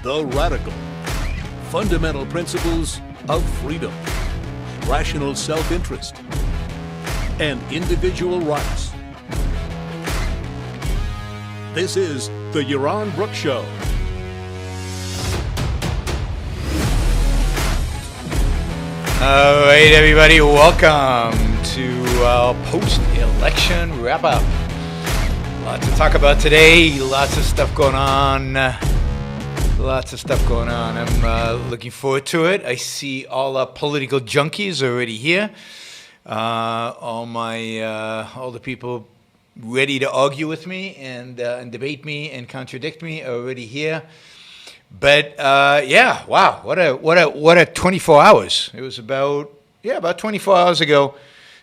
The Radical. Fundamental principles of freedom, rational self-interest, and individual rights. This is the Yaron Brook Show. All right, everybody, welcome to our post-election wrap-up. Lots to talk about today, lots of stuff going on. I'm looking forward to it. I see all our political junkies already here. All the people ready to argue with me and debate me and contradict me are already here. But wow, what a 24 hours. It was about 24 hours ago.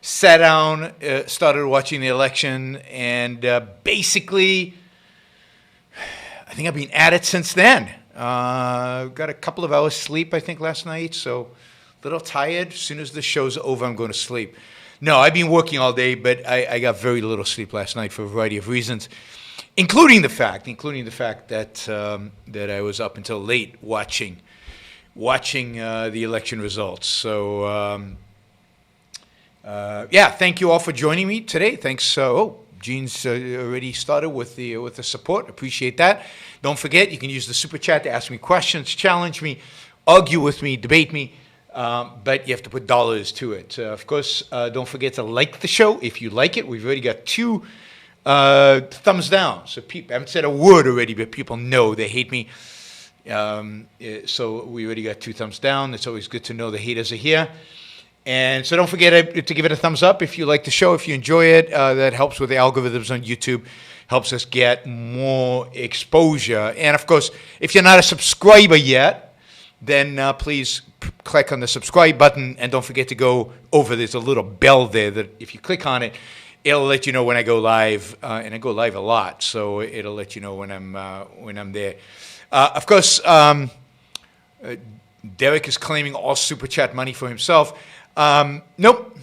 Sat down, started watching the election, and basically, I think I've been at it since then. Got a couple of hours sleep, I think, last night, so a little tired. As soon as the show's over, I'm going to sleep. No, I've been working all day, but I got very little sleep last night for a variety of reasons, including the fact that I was up until late watching the election results. So thank you all for joining me today. Thanks. Gene's already started with the support. Appreciate that. Don't forget, you can use the super chat to ask me questions, challenge me, argue with me, debate me. But you have to put dollars to it. Of course, don't forget to like the show if you like it. We've already got 2 thumbs down. So I haven't said a word already, but people know they hate me. So we already got 2 thumbs down. It's always good to know the haters are here. And so don't forget to give it a thumbs up if you like the show, if you enjoy it. That helps with the algorithms on YouTube, helps us get more exposure. And of course, if you're not a subscriber yet, then please click on the subscribe button, and don't forget to go over. There's a little bell there that if you click on it, it'll let you know when I go live, and I go live a lot, so it'll let you know when I'm there. Of course, Derek is claiming all super chat money for himself. Nope,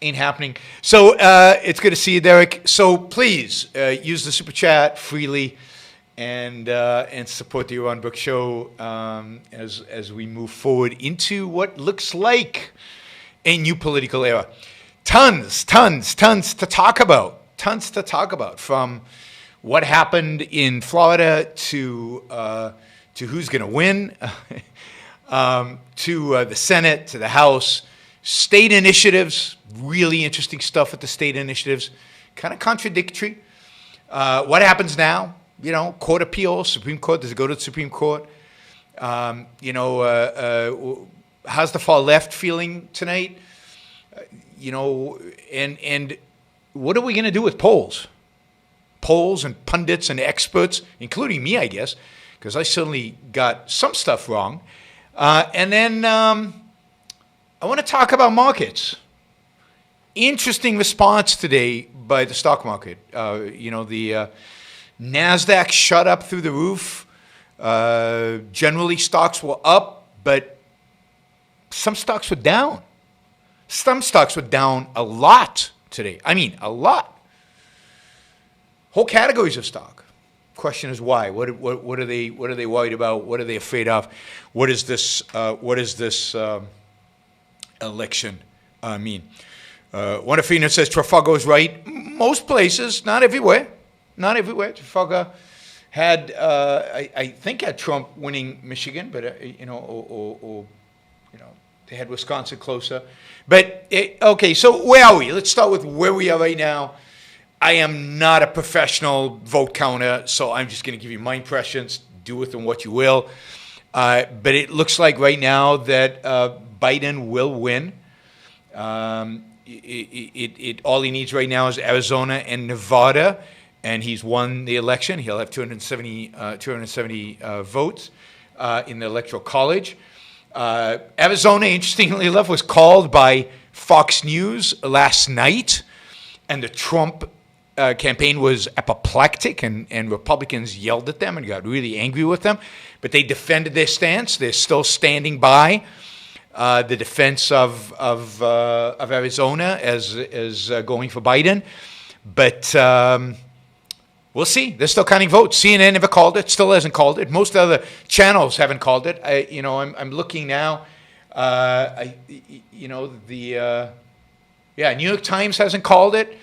ain't happening. So it's good to see you, Derek. So please use the super chat freely and support the Yaron Brook Show as we move forward into what looks like a new political era. Tons to talk about. From what happened in Florida to who's going to win, to the Senate, to the House. State initiatives, really interesting stuff at the state initiatives, kind of contradictory. What happens now? Court appeal, Supreme Court, does it go to the Supreme Court? How's the far left feeling tonight? And what are we going to do with polls? Polls and pundits and experts, including me, I guess, because I certainly got some stuff wrong. And then I want to talk about markets. Interesting response today by the stock market. The NASDAQ shot up through the roof. Generally, stocks were up, but some stocks were down. Some stocks were down a lot today. I mean, a lot. Whole categories of stock. Question is why? What are they worried about? What are they afraid of? What is this election mean? One of Phoenix says Trafalgar is right. Most places, not everywhere. Trafalgar had, I think, had Trump winning Michigan, but they had Wisconsin closer. But okay, so where are we? Let's start with where we are right now. I am not a professional vote counter, so I'm just going to give you my impressions. Do with them what you will. But it looks like right now that Biden will win. All he needs right now is Arizona and Nevada, and he's won the election. He'll have 270 votes in the Electoral College. Arizona, interestingly enough, was called by Fox News last night, and the Trump campaign was apoplectic, and Republicans yelled at them and got really angry with them. But they defended their stance. They're still standing by the defense of Arizona as going for Biden. But we'll see. They're still counting votes. CNN never called it, still hasn't called it. Most other channels haven't called it. I'm looking now. New York Times hasn't called it.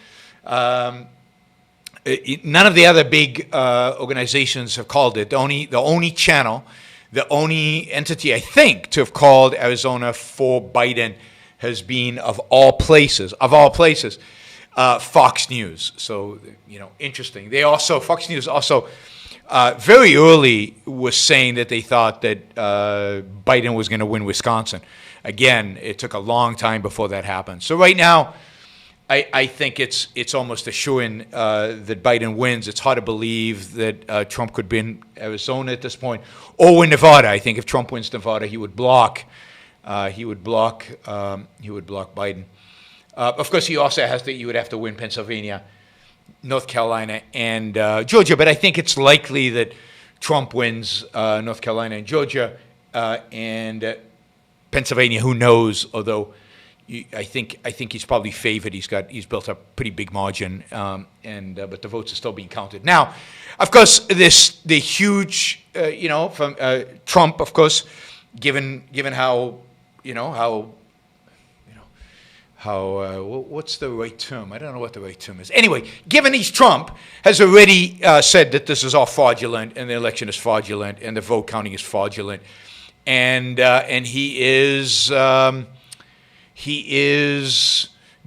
None of the other big organizations have called it. The only channel, the only entity, I think, to have called Arizona for Biden has been, of all places, Fox News. So, interesting. Fox News also very early was saying that they thought that Biden was going to win Wisconsin. Again, it took a long time before that happened. So right now, I think it's almost assuring that Biden wins. It's hard to believe that Trump could win Arizona at this point, or win Nevada. I think if Trump wins Nevada, he would block Biden. Of course, he also you would have to win Pennsylvania, North Carolina, and Georgia. But I think it's likely that Trump wins North Carolina and Georgia, and Pennsylvania. Who knows? Although I think he's probably favored. He's built up a pretty big margin, but the votes are still being counted. Now, of course, the huge from Trump, of course, given how what's the right term? I don't know what the right term is. Anyway, given he's Trump, has already said that this is all fraudulent, and the election is fraudulent, and the vote counting is fraudulent, and he is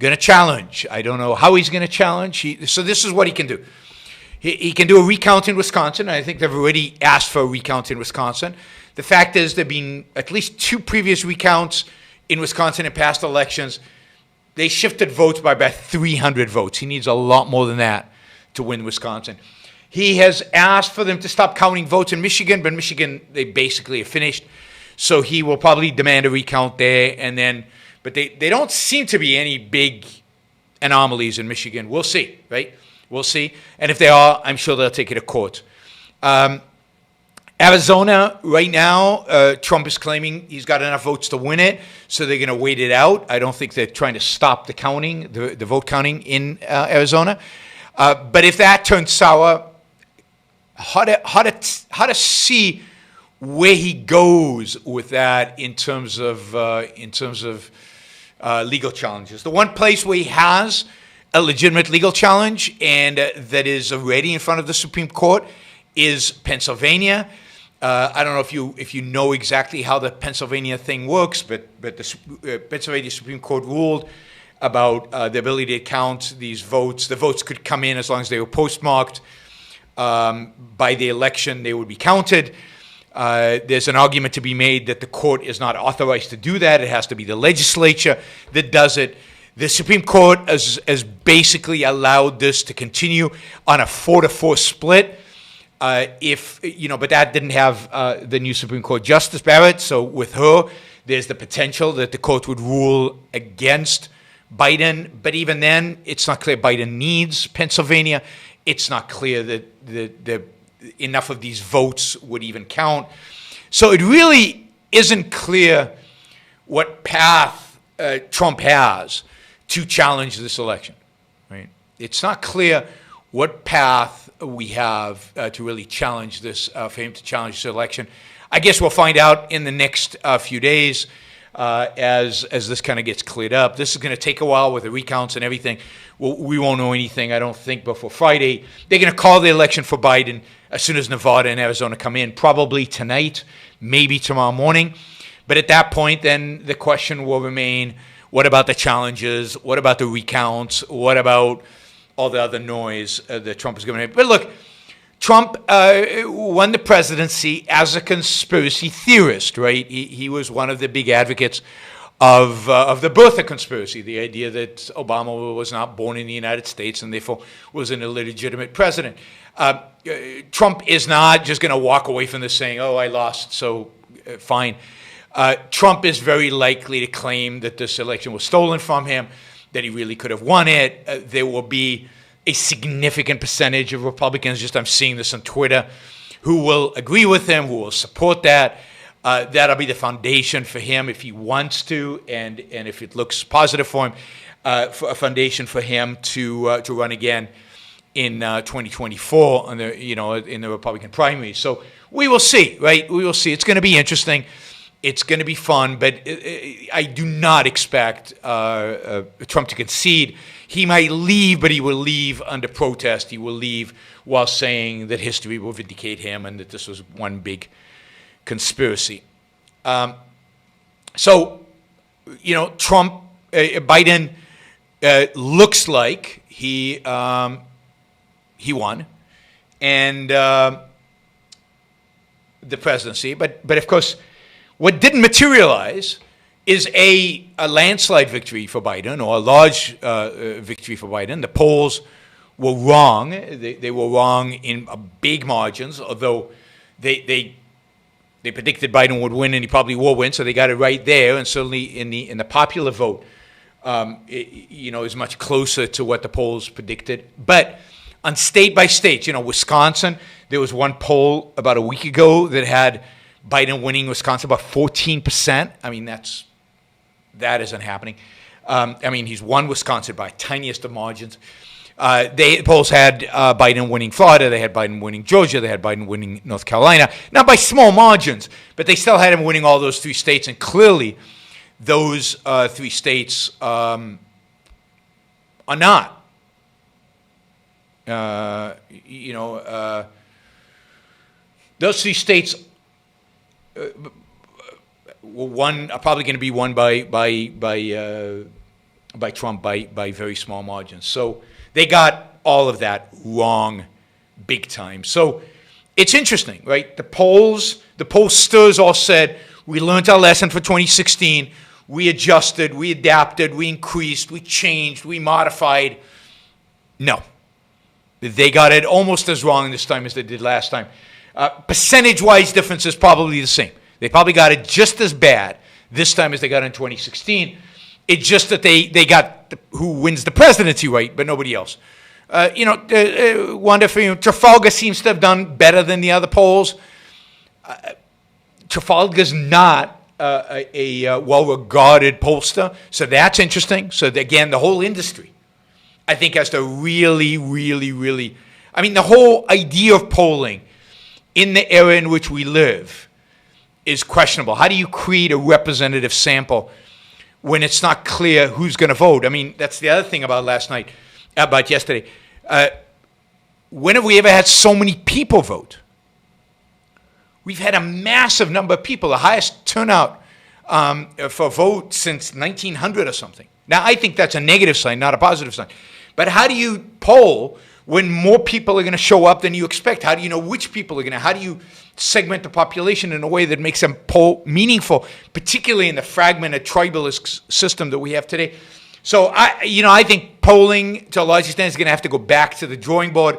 going to challenge. I don't know how he's going to challenge. So this is what he can do. He can do a recount in Wisconsin. I think they've already asked for a recount in Wisconsin. The fact is, there have been at least 2 previous recounts in Wisconsin in past elections. They shifted votes by about 300 votes. He needs a lot more than that to win Wisconsin. He has asked for them to stop counting votes in Michigan, but Michigan, they basically have finished. So he will probably demand a recount there, but they don't seem to be any big anomalies in Michigan. We'll see, right? We'll see. And if they are, I'm sure they'll take it to court. Arizona, right now, Trump is claiming he's got enough votes to win it, so they're going to wait it out. I don't think they're trying to stop the counting, the vote counting in Arizona. But if that turns sour, how to see where he goes with that in terms of legal challenges. The one place where he has a legitimate legal challenge and that is already in front of the Supreme Court is Pennsylvania. I don't know if you know exactly how the Pennsylvania thing works, but the Pennsylvania Supreme Court ruled about the ability to count these votes. The votes could come in as long as they were postmarked by the election. They would be counted. There's an argument to be made that the court is not authorized to do that. It has to be the legislature that does it. The Supreme Court has basically allowed this to continue on a 4-4 split. But that didn't have the new Supreme Court Justice Barrett. So with her, there's the potential that the court would rule against Biden. But even then, it's not clear Biden needs Pennsylvania. It's not clear that enough of these votes would even count. So it really isn't clear what path Trump has to challenge this election. Right? It's not clear what path we have to really challenge this, for him to challenge this election. I guess we'll find out in the next few days as this kind of gets cleared up. This is going to take a while with the recounts and everything. We won't know anything, I don't think, before Friday. They're going to call the election for Biden as soon as Nevada and Arizona come in, probably tonight, maybe tomorrow morning. But at that point, then the question will remain, what about the challenges? What about the recounts? What about all the other noise that Trump is going to? But look, Trump won the presidency as a conspiracy theorist, right? He was one of the big advocates of the birther conspiracy, the idea that Obama was not born in the United States and therefore was an illegitimate president. Trump is not just going to walk away from this saying, oh, I lost, so fine. Trump is very likely to claim that this election was stolen from him, that he really could have won it. There will be a significant percentage of Republicans, I'm seeing this on Twitter, who will agree with him, who will support that. That'll be the foundation for him if he wants to, and if it looks positive for him, for a foundation for him to run again in 2024 on the in the Republican primaries. So we will see, right? We will see. It's going to be interesting. It's going to be fun, but I do not expect Trump to concede. He might leave, but he will leave under protest. He will leave while saying that history will vindicate him and that this was one big conspiracy. Biden looks like he won, and the presidency. But of course, what didn't materialize is a landslide victory for Biden or a large victory for Biden. The polls were wrong. They were wrong in big margins, although they predicted Biden would win, and he probably will win, so they got it right there. And certainly in the popular vote, is much closer to what the polls predicted. But on state by state, Wisconsin, there was one poll about a week ago that had Biden winning Wisconsin about 14%. I mean, that isn't happening. He's won Wisconsin by tiniest of margins. The polls had Biden winning Florida. They had Biden winning Georgia. They had Biden winning North Carolina. Not by small margins, but they still had him winning all those 3 states. And clearly, those 3 states are not. Those 3 states are probably going to be won by Trump by very small margins. So they got all of that wrong big time. So it's interesting, right? The pollsters all said, we learned our lesson for 2016. We adjusted, we adapted, we increased, we changed, we modified. No. They got it almost as wrong this time as they did last time. Percentage-wise difference is probably the same. They probably got it just as bad this time as they got in 2016. It's just that they got who wins the presidency right, but nobody else. Trafalgar seems to have done better than the other polls. Trafalgar's not a well-regarded pollster, so that's interesting. So again, the whole industry, I think, has to really, really, really. The whole idea of polling in the era in which we live is questionable. How do you create a representative sample when it's not clear who's going to vote? That's the other thing about yesterday. When have we ever had so many people vote? We've had a massive number of people, the highest turnout for vote since 1900 or something. Now, I think that's a negative sign, not a positive sign. But how do you poll when more people are going to show up than you expect? How do you know which people are going to? How do you segment the population in a way that makes them poll meaningful, particularly in the fragmented tribalist system that we have today? So I think polling to a large extent is going to have to go back to the drawing board.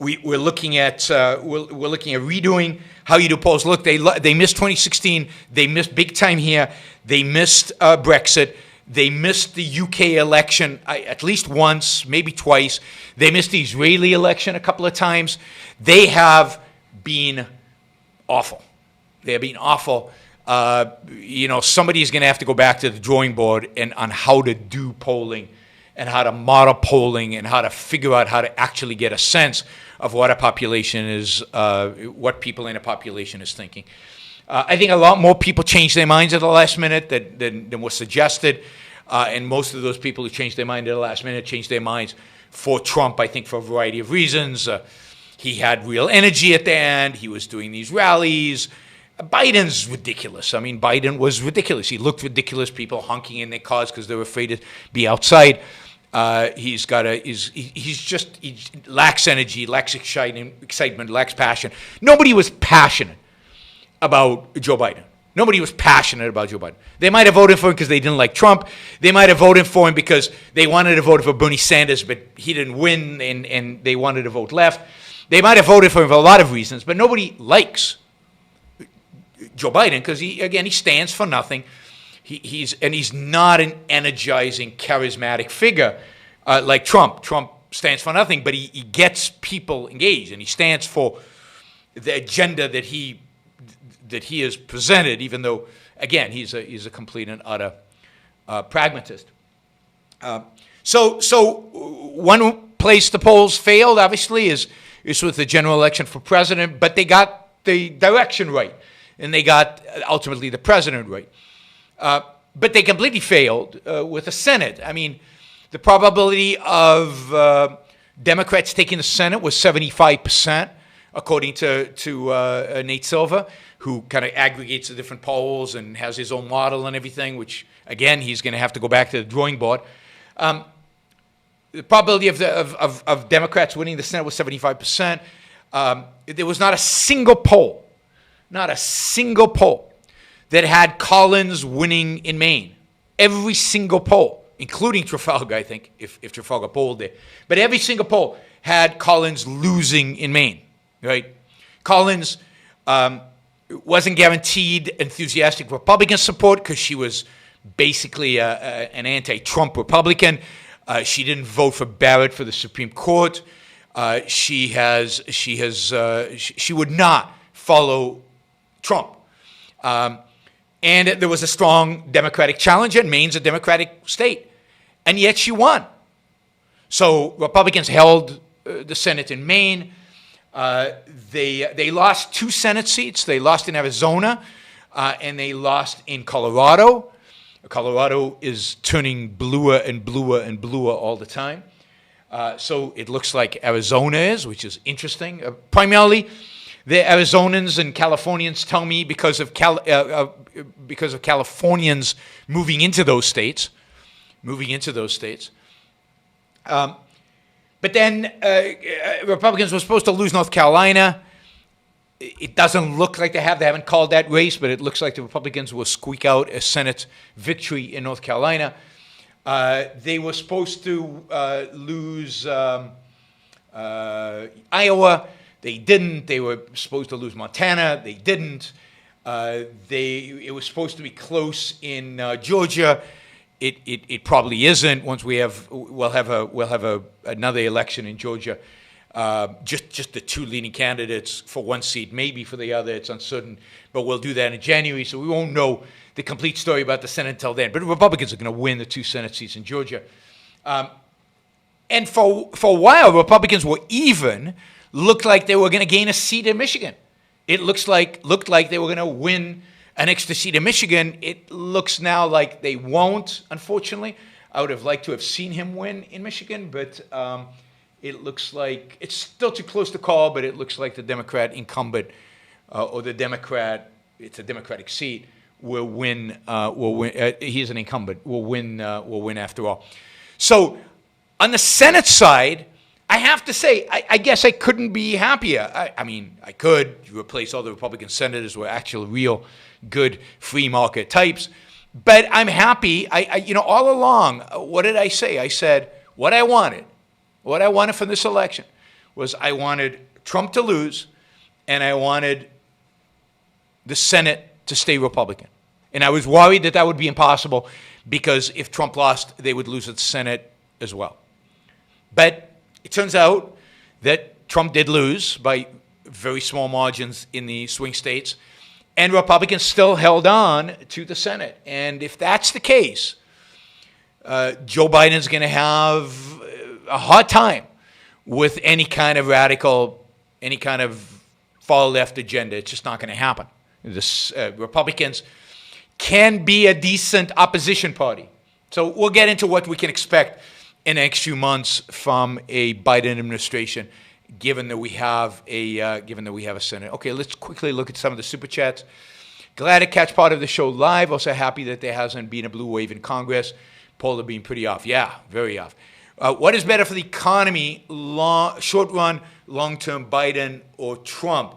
We're looking at redoing how you do polls. Look, they missed 2016. They missed big time here. They missed Brexit. They missed the UK election at least once, maybe twice. They missed the Israeli election a couple of times. They have been awful. They have been awful. Somebody's going to have to go back to the drawing board on how to do polling and how to model polling and how to figure out how to actually get a sense of what a population is, what people in a population is thinking. I think a lot more people changed their minds at the last minute than was suggested. And most of those people who changed their mind at the last minute changed their minds for Trump, I think, for a variety of reasons. He had real energy at the end. He was doing these rallies. Biden's ridiculous. Biden was ridiculous. He looked ridiculous, people honking in their cars because they were afraid to be outside. He lacks energy, lacks excitement, lacks passion. Nobody was passionate about Joe Biden. Nobody was passionate about Joe Biden. They might have voted for him because they didn't like Trump. They might have voted for him because they wanted to vote for Bernie Sanders, but he didn't win, and they wanted to vote left. They might have voted for him for a lot of reasons, but nobody likes Joe Biden because he stands for nothing. He's not an energizing, charismatic figure like Trump. Trump stands for nothing, but he gets people engaged, and he stands for the agenda that he has presented, even though, again, he's a complete and utter pragmatist. So one place the polls failed, obviously, is with the general election for president, but they got the direction right, and they got ultimately the president right. But they completely failed with the Senate. I mean, the probability of Democrats taking the Senate was 75%, according to Nate Silver, who kind of aggregates the different polls and has his own model and everything, which, again, he's going to have to go back to the drawing board. The probability of Democrats winning the Senate was 75%. There was not a single poll that had Collins winning in Maine. Every single poll, including Trafalgar, I think, if Trafalgar polled there. But every single poll had Collins losing in Maine, right? Collins wasn't guaranteed enthusiastic Republican support because she was basically an anti-Trump Republican. She didn't vote for Barrett for the Supreme Court. She would not follow Trump. And there was a strong Democratic challenger, and Maine's a Democratic state. And yet she won. So Republicans held the Senate in Maine. They lost 2 Senate seats. They lost in Arizona, and they lost in Colorado. Colorado is turning bluer and bluer and bluer all the time. So it looks like Arizona is, which is interesting. Primarily, the Arizonans and Californians tell me because of Californians moving into those states. But then Republicans were supposed to lose North Carolina. It doesn't look like they haven't called that race, but it looks like the Republicans will squeak out a Senate victory in North Carolina. They were supposed to lose Iowa. They didn't. They were supposed to lose Montana. They didn't. It was supposed to be close in Georgia. It probably isn't. Once we'll have another election in Georgia. Just the 2 leading candidates for 1 seat, maybe for the other. It's uncertain, but we'll do that in January. So we won't know the complete story about the Senate until then. But the Republicans are going to win the 2 Senate seats in Georgia. And for a while, Republicans were even. Looked like they were going to gain a seat in Michigan. It looked like they were going to win an extra seat in Michigan. It looks now like they won't, unfortunately. I would have liked to have seen him win in Michigan, but it looks like it's still too close to call, but it looks like the Democrat incumbent or the Democrat, it's a Democratic seat, will win. He's an incumbent. Will win after all. So on the Senate side, I have to say, I guess I couldn't be happier. I mean, I could replace all the Republican senators with actual, real, good, free market types. But I'm happy. All along, what did I say? I said what I wanted from this election was I wanted Trump to lose, and I wanted the Senate to stay Republican. And I was worried that would be impossible because if Trump lost, they would lose the Senate as well. But it turns out that Trump did lose by very small margins in the swing states, and Republicans still held on to the Senate. And if that's the case, Joe Biden's going to have a hard time with any kind of radical, any kind of far-left agenda. It's just not going to happen. Republicans can be a decent opposition party. So we'll get into what we can expect in the next few months from a Biden administration, given that we have a Senate. Okay, let's quickly look at some of the super chats. Glad to catch part of the show live. Also happy that there hasn't been a blue wave in Congress. Polar being pretty off. Yeah, very off. What is better for the economy, short run, long term, Biden or Trump?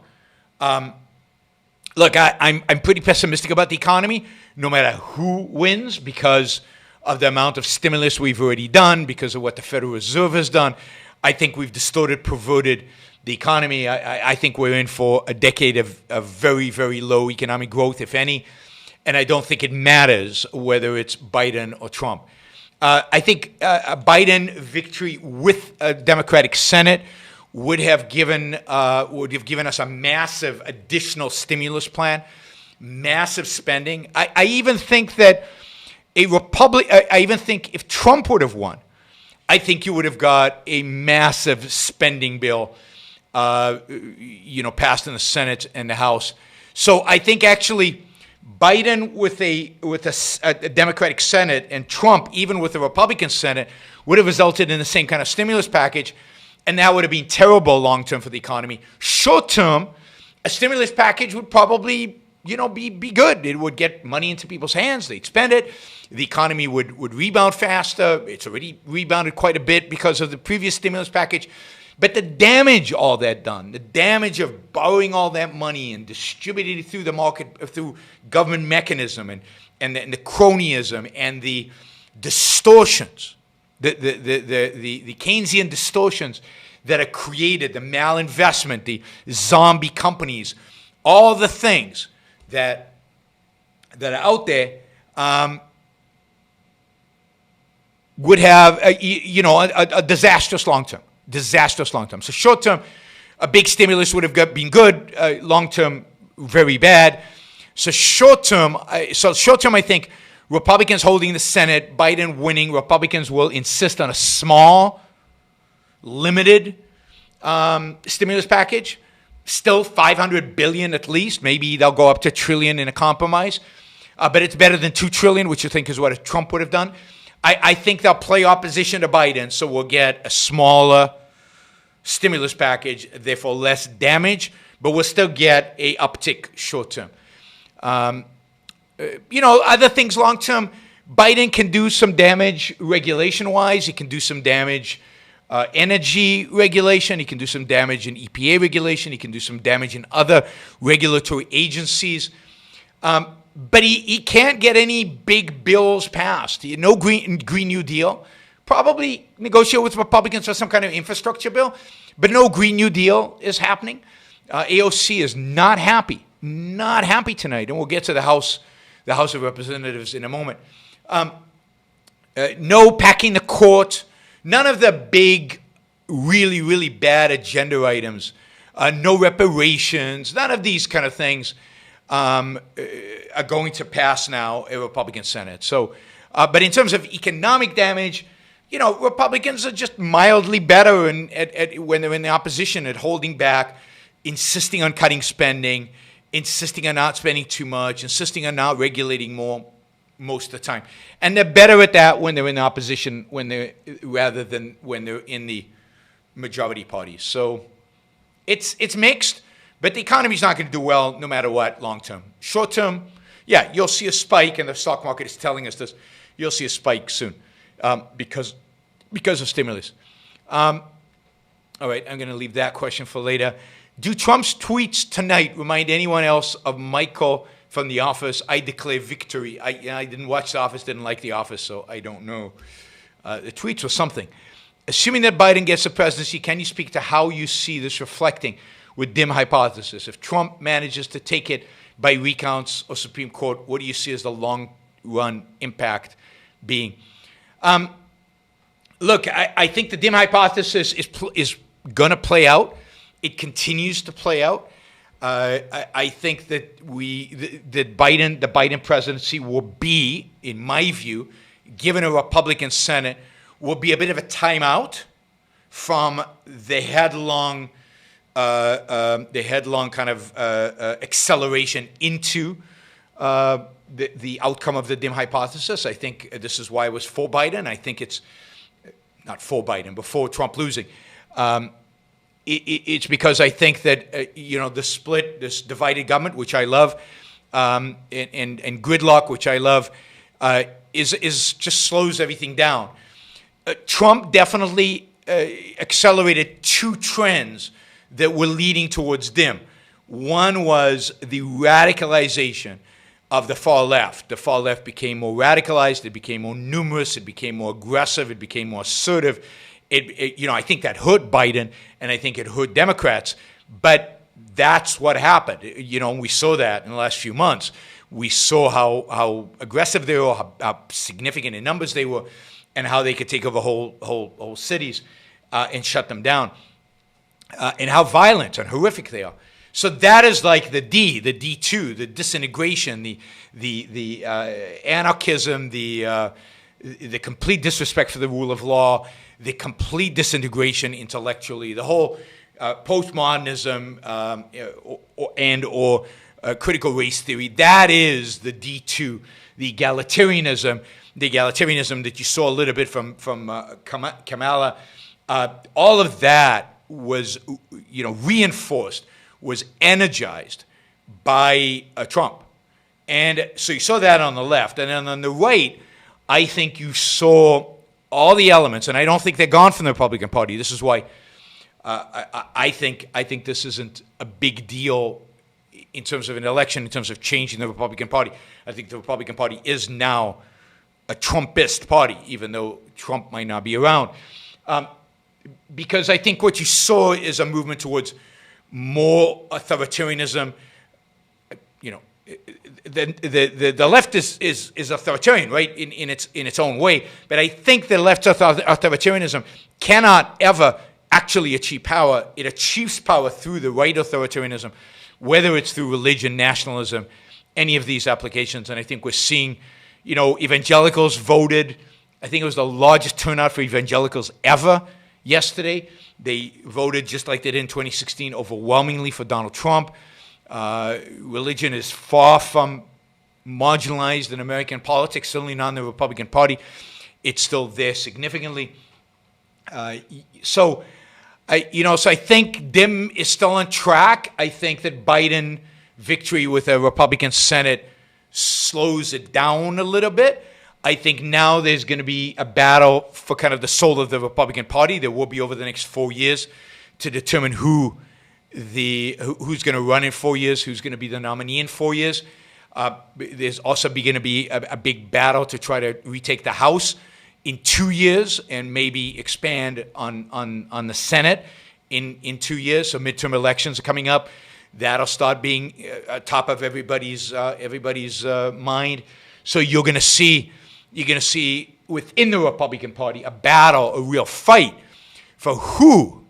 Look, I'm pretty pessimistic about the economy, no matter who wins, because of the amount of stimulus we've already done, because of what the Federal Reserve has done. I think we've distorted, perverted the economy. I think we're in for a decade of very, very low economic growth, if any. And I don't think it matters whether it's Biden or Trump. I think a Biden victory with a Democratic Senate would have given us a massive additional stimulus plan, massive spending. I even think that I even think if Trump would have won, I think you would have got a massive spending bill, passed in the Senate and the House. So I think actually Biden with a Democratic Senate and Trump even with a Republican Senate would have resulted in the same kind of stimulus package, and that would have been terrible long term for the economy. Short term, a stimulus package would probably be good. It would get money into people's hands. They'd spend it. The economy would rebound faster. It's already rebounded quite a bit because of the previous stimulus package. But the damage all that done, the damage of borrowing all that money and distributing it through the market, through government mechanism and the cronyism and the distortions, the Keynesian distortions that are created, the malinvestment, the zombie companies, all the things that are out there would have a disastrous long term. So short term, a big stimulus would have been good. Long term, very bad. So short term, I think Republicans holding the Senate, Biden winning. Republicans will insist on a small, limited stimulus package. Still $500 billion at least. Maybe they'll go up to $1 trillion in a compromise. But it's better than $2 trillion, which I think is what Trump would have done. I think they'll play opposition to Biden, so we'll get a smaller stimulus package, therefore less damage, but we'll still get a uptick short term. Other things long term, Biden can do some damage regulation-wise. He can do some damage energy regulation. He can do some damage in EPA regulation. He can do some damage in other regulatory agencies. But he can't get any big bills passed. No Green New Deal. Probably negotiate with Republicans for some kind of infrastructure bill, but no Green New Deal is happening. AOC is not happy tonight, and we'll get to the House of Representatives in a moment. No packing the court. None of the big, really, really bad agenda items. No reparations. None of these kind of things are going to pass now in Republican Senate. So, but in terms of economic damage, Republicans are just mildly better when they're in the opposition at holding back, insisting on cutting spending, insisting on not spending too much, insisting on not regulating more most of the time. And they're better at that when they're in the opposition rather than when they're in the majority party. So it's mixed, but the economy's not going to do well no matter what long term. Short term, yeah, you'll see a spike, and the stock market is telling us this. You'll see a spike soon because of stimulus. All right, I'm going to leave that question for later. Do Trump's tweets tonight remind anyone else of Michael from The Office? I declare victory. I didn't watch The Office, didn't like The Office, so I don't know. The tweets were something. Assuming that Biden gets the presidency, can you speak to how you see this reflecting with dim hypothesis? If Trump manages to take it by recounts or Supreme Court, what do you see as the long-run impact being? Look, I think the dim hypothesis is going to play out. It continues to play out. I think that the Biden presidency will be, in my view, given a Republican Senate, will be a bit of a timeout from the headlong kind of acceleration into the outcome of the dim hypothesis. I think this is why it was for Biden. I think it's not for Biden, but for Trump losing. It's because I think that the split, this divided government, which I love, and gridlock, which I love, is just slows everything down. Trump definitely accelerated two trends that were leading towards dim. One was the radicalization of the far left. The far left became more radicalized. It became more numerous. It became more aggressive. It became more assertive. I think that hurt Biden, and I think it hurt Democrats. But that's what happened. We saw that in the last few months. We saw how aggressive they were, how significant in numbers they were, and how they could take over whole cities and shut them down, and how violent and horrific they are. So that is like the D2, the disintegration, the anarchism, the complete disrespect for the rule of law, the complete disintegration intellectually, the whole postmodernism or critical race theory. That is the D2, the egalitarianism that you saw a little bit from Kamala. All of that was, reinforced, was energized by Trump. And so you saw that on the left. And then on the right, I think you saw all the elements, and I don't think they're gone from the Republican Party. This is why I think this isn't a big deal in terms of an election, in terms of changing the Republican Party. I think the Republican Party is now a Trumpist party, even though Trump might not be around. Because I think what you saw is a movement towards more authoritarianism. The left is authoritarian, right, in its own way. But I think the left's authoritarianism cannot ever actually achieve power. It achieves power through the right authoritarianism, whether it's through religion, nationalism, any of these applications. And I think we're seeing, evangelicals voted. I think it was the largest turnout for evangelicals ever yesterday. They voted just like they did in 2016, overwhelmingly for Donald Trump. Religion is far from marginalized in American politics, certainly not in the Republican Party. It's still there significantly. So I think Dim is still on track. I think that Biden victory with a Republican Senate slows it down a little bit. I think now there's going to be a battle for kind of the soul of the Republican Party. There will be over the next 4 years to determine who's going to run in 4 years, who's going to be the nominee in 4 years. There's also going to be a big battle to try to retake the House in 2 years and maybe expand on the Senate in 2 years. So midterm elections are coming up. That'll start being top of everybody's mind. So you're going to see within the Republican Party a battle, a real fight for who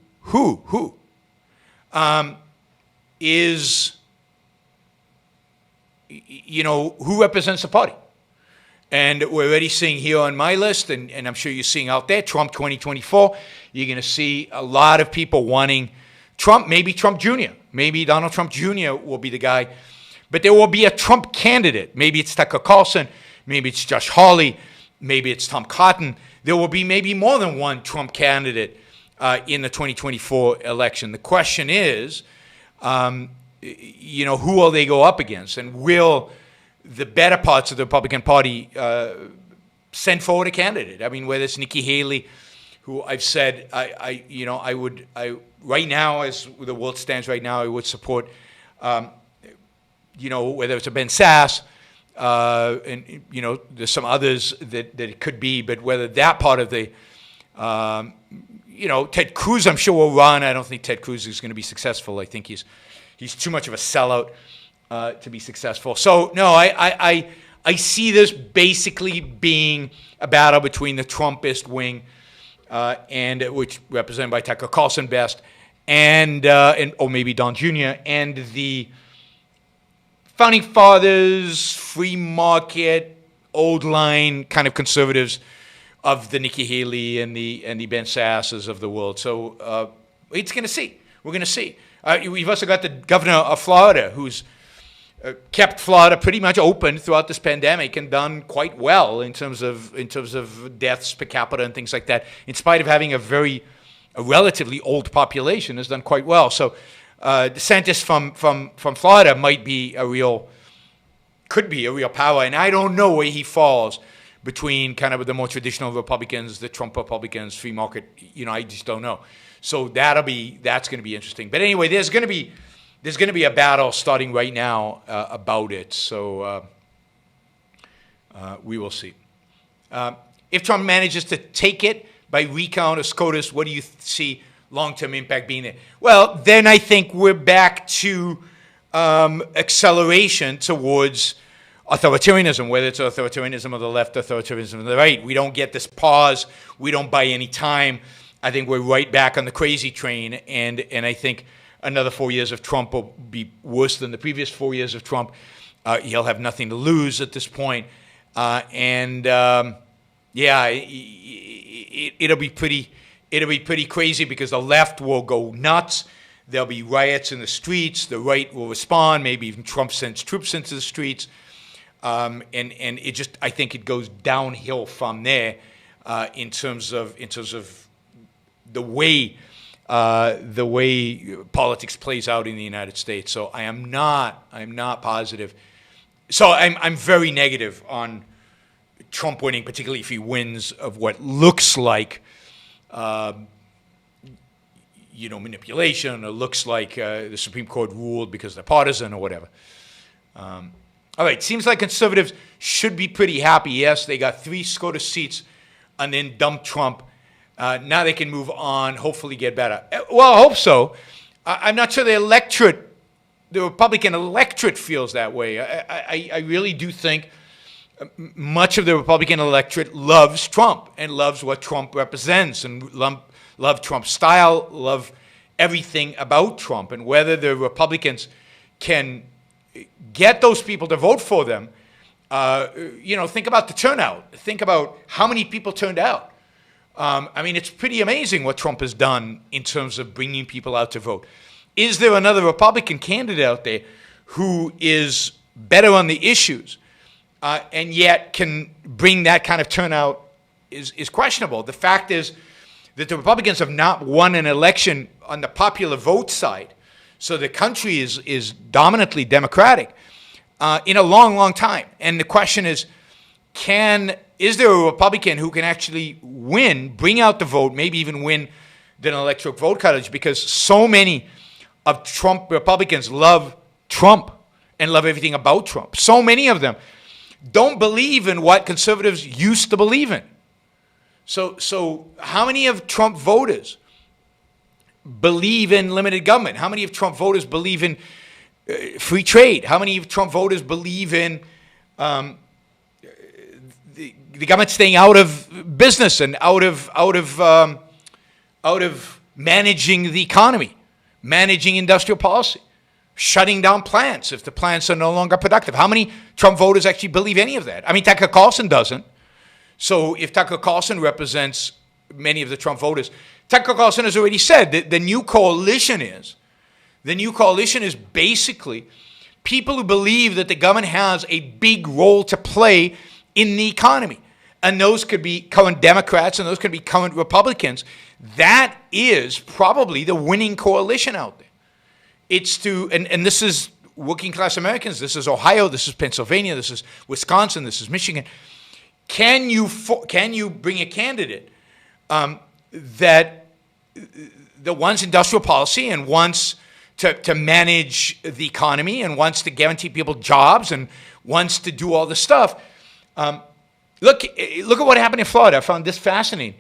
represents the party. And we're already seeing here on my list, and I'm sure you're seeing out there, Trump 2024. You're going to see a lot of people wanting Trump, maybe Trump Jr., maybe Donald Trump Jr. will be the guy. But there will be a Trump candidate. Maybe it's Tucker Carlson, maybe it's Josh Hawley, maybe it's Tom Cotton. There will be maybe more than one Trump candidate in the 2024 election. The question is, who will they go up against? And will the better parts of the Republican Party send forward a candidate? I mean, whether it's Nikki Haley, who I've said right now, as the world stands right now, I would support, whether it's a Ben Sass, and there's some others that it could be, but whether that part of the, Ted Cruz, I'm sure will run. I don't think Ted Cruz is going to be successful. I think he's too much of a sellout to be successful. So no, I see this basically being a battle between the Trumpist wing, and which represented by Tucker Carlson best, and or maybe Don Jr. and the founding fathers, free market, old line kind of conservatives of the Nikki Haley and the Ben Sasses of the world. So it's going to see. We're going to see. We've also got the governor of Florida, who's kept Florida pretty much open throughout this pandemic and done quite well in terms of deaths per capita and things like that. In spite of having a relatively old population, has done quite well. So DeSantis from Florida could be a real power, and I don't know where he falls between kind of the more traditional Republicans, the Trump Republicans, free market. I just don't know. So that's going to be interesting. But anyway, there's going to be a battle starting right now about it. So we will see. If Trump manages to take it by recount or SCOTUS, what do you see long-term impact being there? Well, then I think we're back to acceleration towards authoritarianism, whether it's authoritarianism of the left, authoritarianism of the right. We don't get this pause. We don't buy any time. I think we're right back on the crazy train, and I think another 4 years of Trump will be worse than the previous 4 years of Trump. He'll have nothing to lose at this point. And Yeah, it'll be pretty crazy because the left will go nuts. There'll be riots in the streets. The right will respond. Maybe even Trump sends troops into the streets, and it just, I think it goes downhill from there in terms of the way politics plays out in the United States. So I'm not positive. So I'm very negative on Trump winning, particularly if he wins of what looks like, manipulation, or looks like the Supreme Court ruled because they're partisan or whatever. All right, seems like conservatives should be pretty happy. Yes, they got 3 SCOTUS seats and then dumped Trump. Now they can move on, hopefully get better. Well, I hope so. I'm not sure the Republican electorate feels that way. I really do think much of the Republican electorate loves Trump and loves what Trump represents and love Trump's style, love everything about Trump. And whether the Republicans can get those people to vote for them, think about the turnout. Think about how many people turned out. It's pretty amazing what Trump has done in terms of bringing people out to vote. Is there another Republican candidate out there who is better on the issues and yet can bring that kind of turnout is questionable. The fact is that the Republicans have not won an election on the popular vote side, so the country is dominantly Democratic in a long, long time. And the question is there a Republican who can actually win, bring out the vote, maybe even win an electoral vote college, because so many of Trump Republicans love Trump and love everything about Trump. So many of them don't believe in what conservatives used to believe in. So how many of Trump voters believe in limited government? How many of Trump voters believe in free trade? How many of Trump voters believe in the government staying out of business and out of managing the economy, managing industrial policy, shutting down plants if the plants are no longer productive? How many Trump voters actually believe any of that? Tucker Carlson doesn't. So if Tucker Carlson represents many of the Trump voters, Tucker Carlson has already said that the new coalition is basically people who believe that the government has a big role to play in the economy. And those could be current Democrats and those could be current Republicans. That is probably the winning coalition out there. It's and this is working class Americans, this is Ohio, this is Pennsylvania, this is Wisconsin, this is Michigan. Can you bring a candidate that wants industrial policy and wants to manage the economy and wants to guarantee people jobs and wants to do all this stuff? Look at what happened in Florida. I found this fascinating.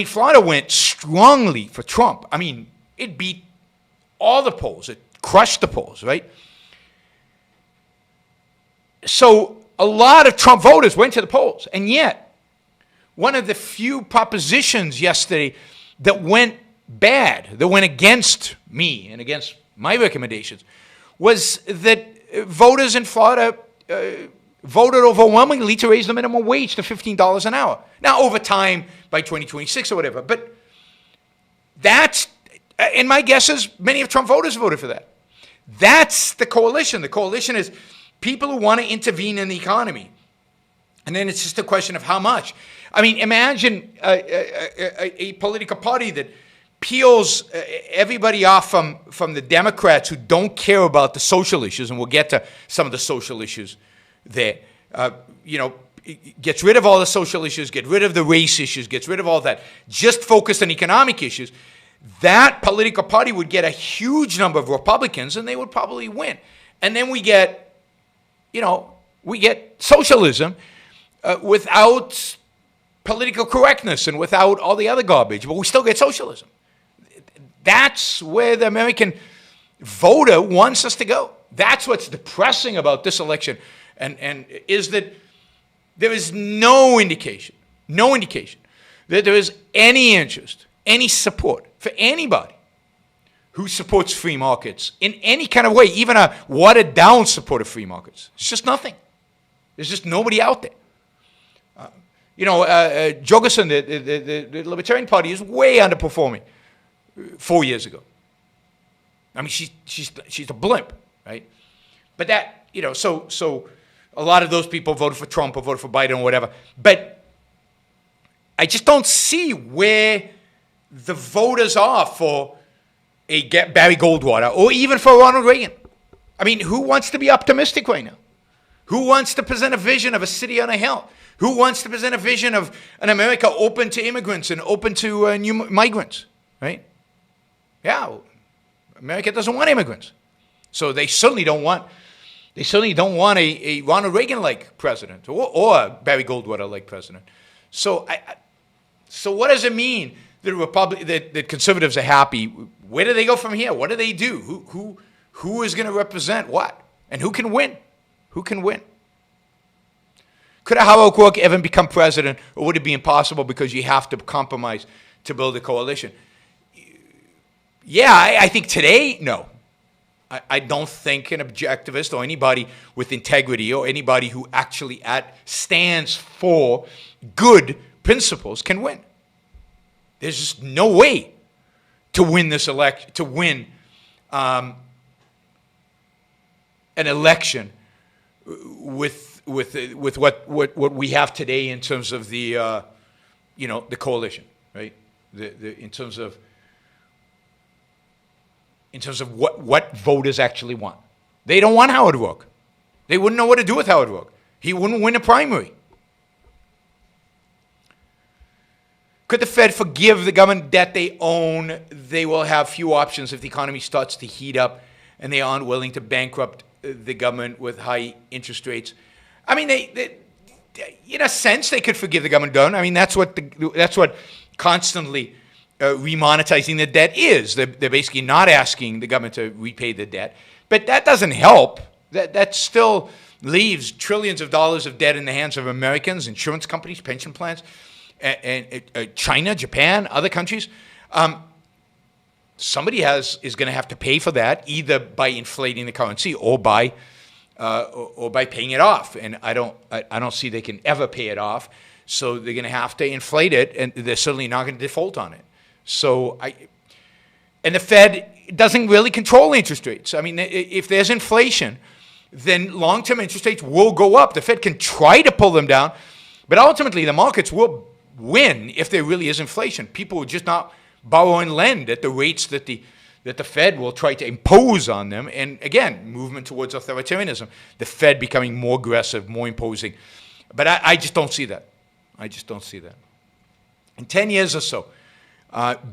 Florida went strongly for Trump. It beat all the polls. It crushed the polls, right? So a lot of Trump voters went to the polls. And yet, one of the few propositions yesterday that went bad, that went against me and against my recommendations, was that voters in Florida voted overwhelmingly to raise the minimum wage to $15 an hour. Now, over time, by 2026 or whatever. But that's, and my guess is many of Trump voters voted for that. That's the coalition. The coalition is people who want to intervene in the economy. And then it's just a question of how much. Imagine a political party that peels everybody off from the Democrats who don't care about the social issues, and we'll get to some of the social issues there. Gets rid of all the social issues, get rid of the race issues, gets rid of all that, just focused on economic issues. That political party would get a huge number of Republicans, and they would probably win. And then we get socialism without political correctness and without all the other garbage, but we still get socialism. That's where the American voter wants us to go. That's what's depressing about this election, and is that there is no indication that there is any interest, any support for anybody who supports free markets in any kind of way, even a watered-down support of free markets. It's just nothing. There's just nobody out there. Jorgensen, the Libertarian Party, is way underperforming 4 years ago. I mean, she's a blimp, right? But that, so a lot of those people voted for Trump or voted for Biden or whatever. But I just don't see where the voters are for a Barry Goldwater or even for Ronald Reagan. I mean, who wants to be optimistic right now? Who wants to present a vision of a city on a hill? Who wants to present a vision of an America open to immigrants and open to new migrants, right? Yeah, America doesn't want immigrants. So they certainly don't want a Ronald Reagan-like president or a Barry Goldwater-like president. So so what does it mean that that conservatives are happy? Where do they go from here? What do they do? Who is going to represent what? And who can win? Who can win? Could a Howard Rourke ever become president, or would it be impossible because you have to compromise to build a coalition? Yeah, I think today, no. I don't think an objectivist or anybody with integrity or anybody who actually stands for good principles can win. There's just no way to win this election, to win an election with what we have today in terms of the coalition, right? In terms of what voters actually want. They don't want Howard Rourke. They wouldn't know what to do with Howard Rourke. He wouldn't win a primary. Could the Fed forgive the government debt they own? They will have few options if the economy starts to heat up and they aren't willing to bankrupt the government with high interest rates. I mean, they in a sense, they could forgive the government debt. I mean, that's what constantly remonetizing the debt is. They're basically not asking the government to repay the debt. But that doesn't help. That still leaves trillions of dollars of debt in the hands of Americans, insurance companies, pension plans, and China, Japan, other countries. Somebody is going to have to pay for that, either by inflating the currency or by paying it off. And I don't see they can ever pay it off. So they're going to have to inflate it, and they're certainly not going to default on it. So and the Fed doesn't really control interest rates. I mean, if there's inflation, then long-term interest rates will go up. The Fed can try to pull them down, but ultimately the markets will win if there really is inflation. People will just not borrow and lend at the rates that the Fed will try to impose on them. And again, movement towards authoritarianism, the Fed becoming more aggressive, more imposing. But I just don't see that. I just don't see that. In 10 years or so,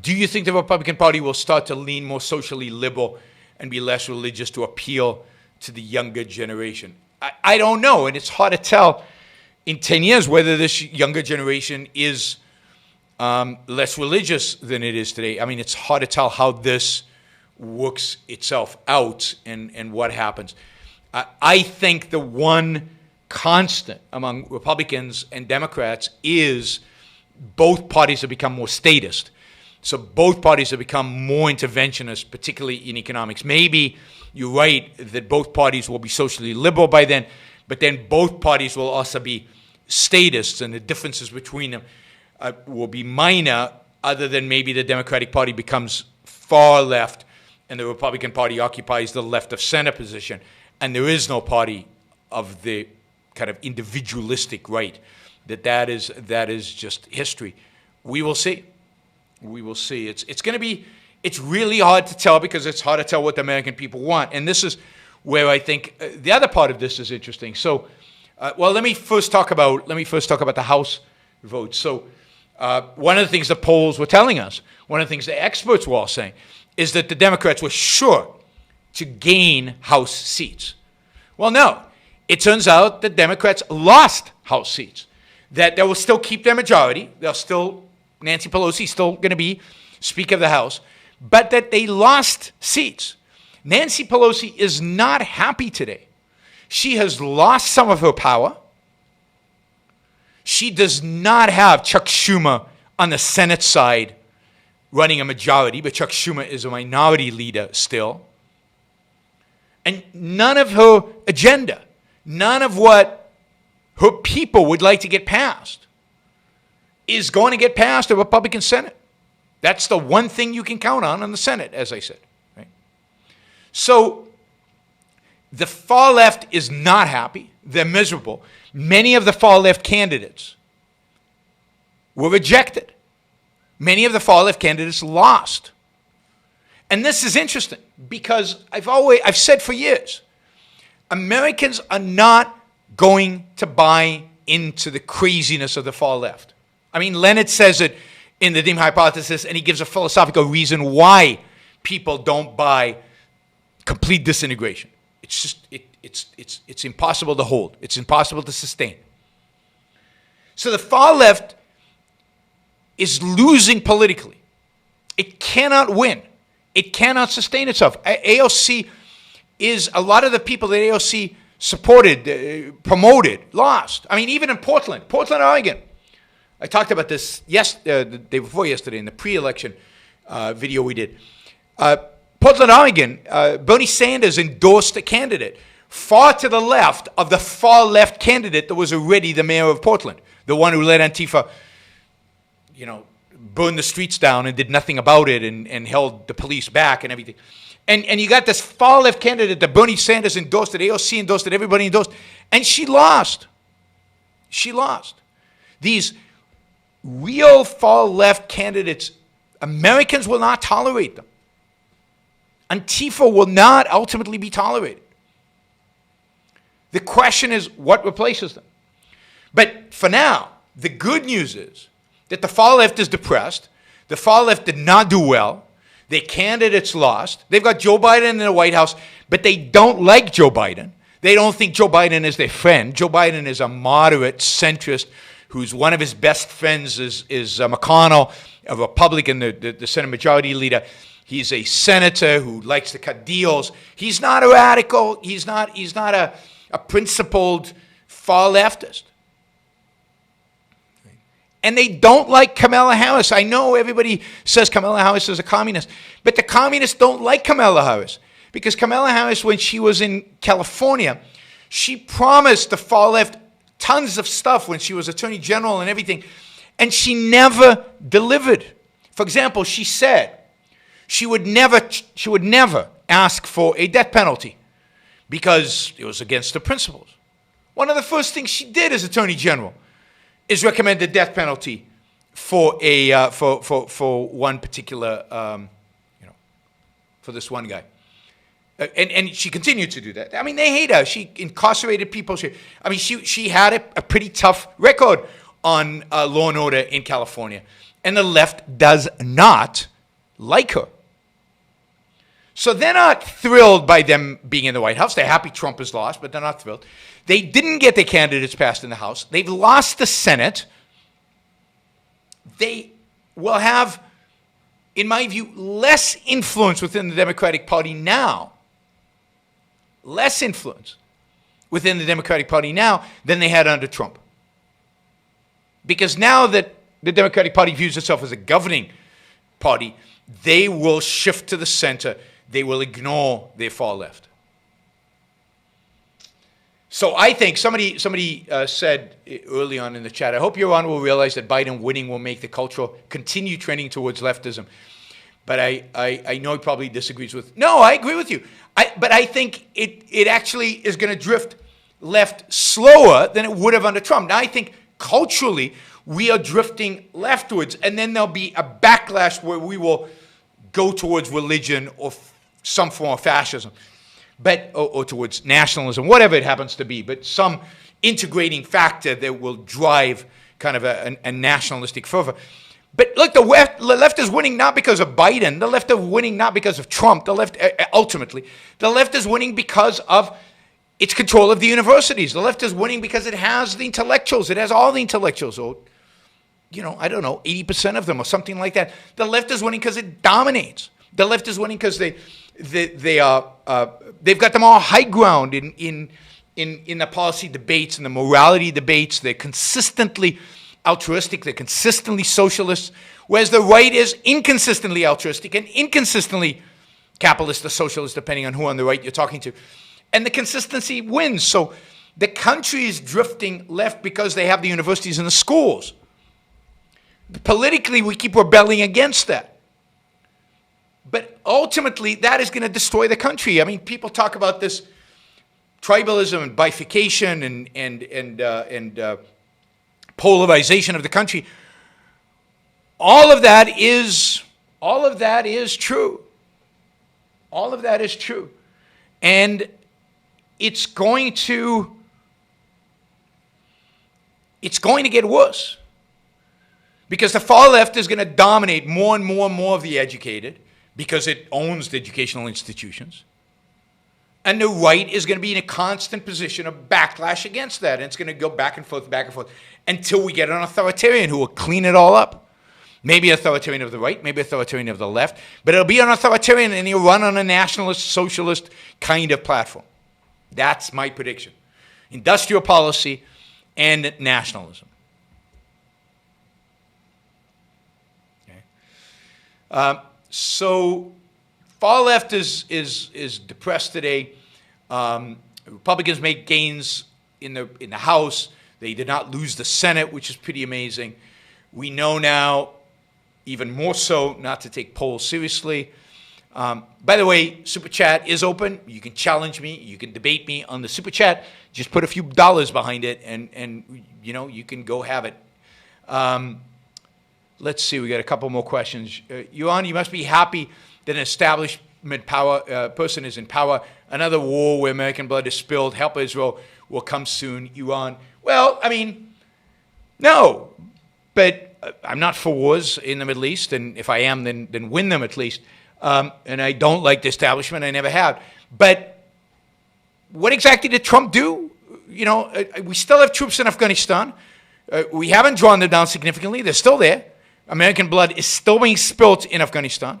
do you think the Republican Party will start to lean more socially liberal and be less religious to appeal to the younger generation? I don't know, and it's hard to tell in 10 years whether this younger generation is less religious than it is today. I mean, it's hard to tell how this works itself out and what happens. I think the one constant among Republicans and Democrats is both parties have become more statist. So both parties have become more interventionist, particularly in economics. Maybe you're right that both parties will be socially liberal by then, but then both parties will also be statists, and the differences between them will be minor, other than maybe the Democratic Party becomes far left and the Republican Party occupies the left of center position, and there is no party of the kind of individualistic right. That is just history. We will see. We will see. It's going to be. It's really hard to tell because it's hard to tell what the American people want, and this is where I think the other part of this is interesting. So, let me first talk about the House vote. So, one of the things the polls were telling us, one of the things the experts were all saying, is that the Democrats were sure to gain House seats. Well, no. It turns out that Democrats lost House seats. That they will still keep their majority. Nancy Pelosi still going to be Speaker of the House, but that they lost seats. Nancy Pelosi is not happy today. She has lost some of her power. She does not have Chuck Schumer on the Senate side running a majority, but Chuck Schumer is a minority leader still. And none of her agenda, none of what her people would like to get passed is going to get past the Republican Senate. That's the one thing you can count on in the Senate, as I said. Right? So the far left is not happy. They're miserable. Many of the far left candidates were rejected. Many of the far left candidates lost. And this is interesting because I've said for years, Americans are not going to buy into the craziness of the far left. I mean, Leonard says it in the dim hypothesis, and he gives a philosophical reason why people don't buy complete disintegration. It's just, it's impossible to hold. It's impossible to sustain. So the far left is losing politically. It cannot win. It cannot sustain itself. AOC is, a lot of the people that AOC supported, promoted, lost. I mean, even in Portland, Oregon. I talked about this the day before yesterday in the pre-election video we did. Portland, Oregon, Bernie Sanders endorsed a candidate far to the left of the far left candidate that was already the mayor of Portland, the one who led Antifa, burned the streets down and did nothing about it and held the police back and everything. And you got this far left candidate that Bernie Sanders endorsed, that AOC endorsed, that everybody endorsed, and she lost. She lost. These real far left candidates, Americans will not tolerate them. Antifa will not ultimately be tolerated. The question is, what replaces them? But for now, the good news is that the far left is depressed. The far left did not do well. Their candidates lost. They've got Joe Biden in the White House, but they don't like Joe Biden. They don't think Joe Biden is their friend. Joe Biden is a moderate centrist whose one of his best friends is McConnell, a Republican, the Senate Majority Leader. He's a senator who likes to cut deals. He's not a radical. He's not a principled far leftist. And they don't like Kamala Harris. I know everybody says Kamala Harris is a communist, but the communists don't like Kamala Harris because Kamala Harris, when she was in California, she promised the far left tons of stuff when she was Attorney General and everything, and she never delivered. For example, she said she would never ask for a death penalty because it was against the principles. One of the first things she did as Attorney General is recommend the death penalty for a for one particular for this one guy, and she continued to do that. I mean, they hate her. She incarcerated people. She had a pretty tough record on law and order in California, and the left does not like her. So they're not thrilled by them being in the White House. They're happy Trump has lost, but they're not thrilled. They didn't get their candidates passed in the House. They've lost the Senate. They will have, in my view, less influence within the Democratic Party now. Less influence within the Democratic Party now than they had under Trump. Because now that the Democratic Party views itself as a governing party, they will shift to the center. They will ignore their far left. So I think somebody said early on in the chat, I hope Iran will realize that Biden winning will make the culture continue trending towards leftism. But I know he probably disagrees with. No, I agree with you. But I think it actually is going to drift left slower than it would have under Trump. Now I think culturally we are drifting leftwards, and then there'll be a backlash where we will go towards religion or some form of fascism, or towards nationalism, whatever it happens to be, but some integrating factor that will drive kind of a nationalistic fervor. But look, the left is winning not because of Biden. The left is winning not because of Trump. The left, ultimately, the left is winning because of its control of the universities. The left is winning because it has the intellectuals. It has all the intellectuals. Or, I don't know, 80% of them or something like that. The left is winning because it dominates. The left is winning because they've got them all high ground in the policy debates and the morality debates. They're consistently altruistic. They're consistently socialist, whereas the right is inconsistently altruistic and inconsistently capitalist or socialist, depending on who on the right you're talking to. And the consistency wins. So the country is drifting left because they have the universities and the schools. Politically, we keep rebelling against that. But ultimately, that is going to destroy the country. I mean, people talk about this tribalism and bifurcation and polarization of the country. All of that is true. All of that is true. And it's going to get worse. Because the far left is going to dominate more and more and more of the educated because it owns the educational institutions. And the right is going to be in a constant position of backlash against that. And it's going to go back and forth, until we get an authoritarian who will clean it all up. Maybe an authoritarian of the right, maybe an authoritarian of the left. But it'll be an authoritarian and he'll run on a nationalist, socialist kind of platform. That's my prediction. Industrial policy and nationalism. So far left is depressed today. Republicans make gains in the House. They did not lose the Senate, which is pretty amazing. We know now, even more so, not to take polls seriously. By the way, Super Chat is open. You can challenge me. You can debate me on the Super Chat. Just put a few dollars behind it, and you can go have it. Let's see. We got a couple more questions. Yuan, you must be happy that an establishment person is in power. Another war where American blood is spilled. Help Israel will come soon. Yuan. Well, I mean, no, but I'm not for wars in the Middle East, and if I am, then win them at least. And I don't like the establishment. I never have. But what exactly did Trump do? We still have troops in Afghanistan. We haven't drawn them down significantly. They're still there. American blood is still being spilt in Afghanistan.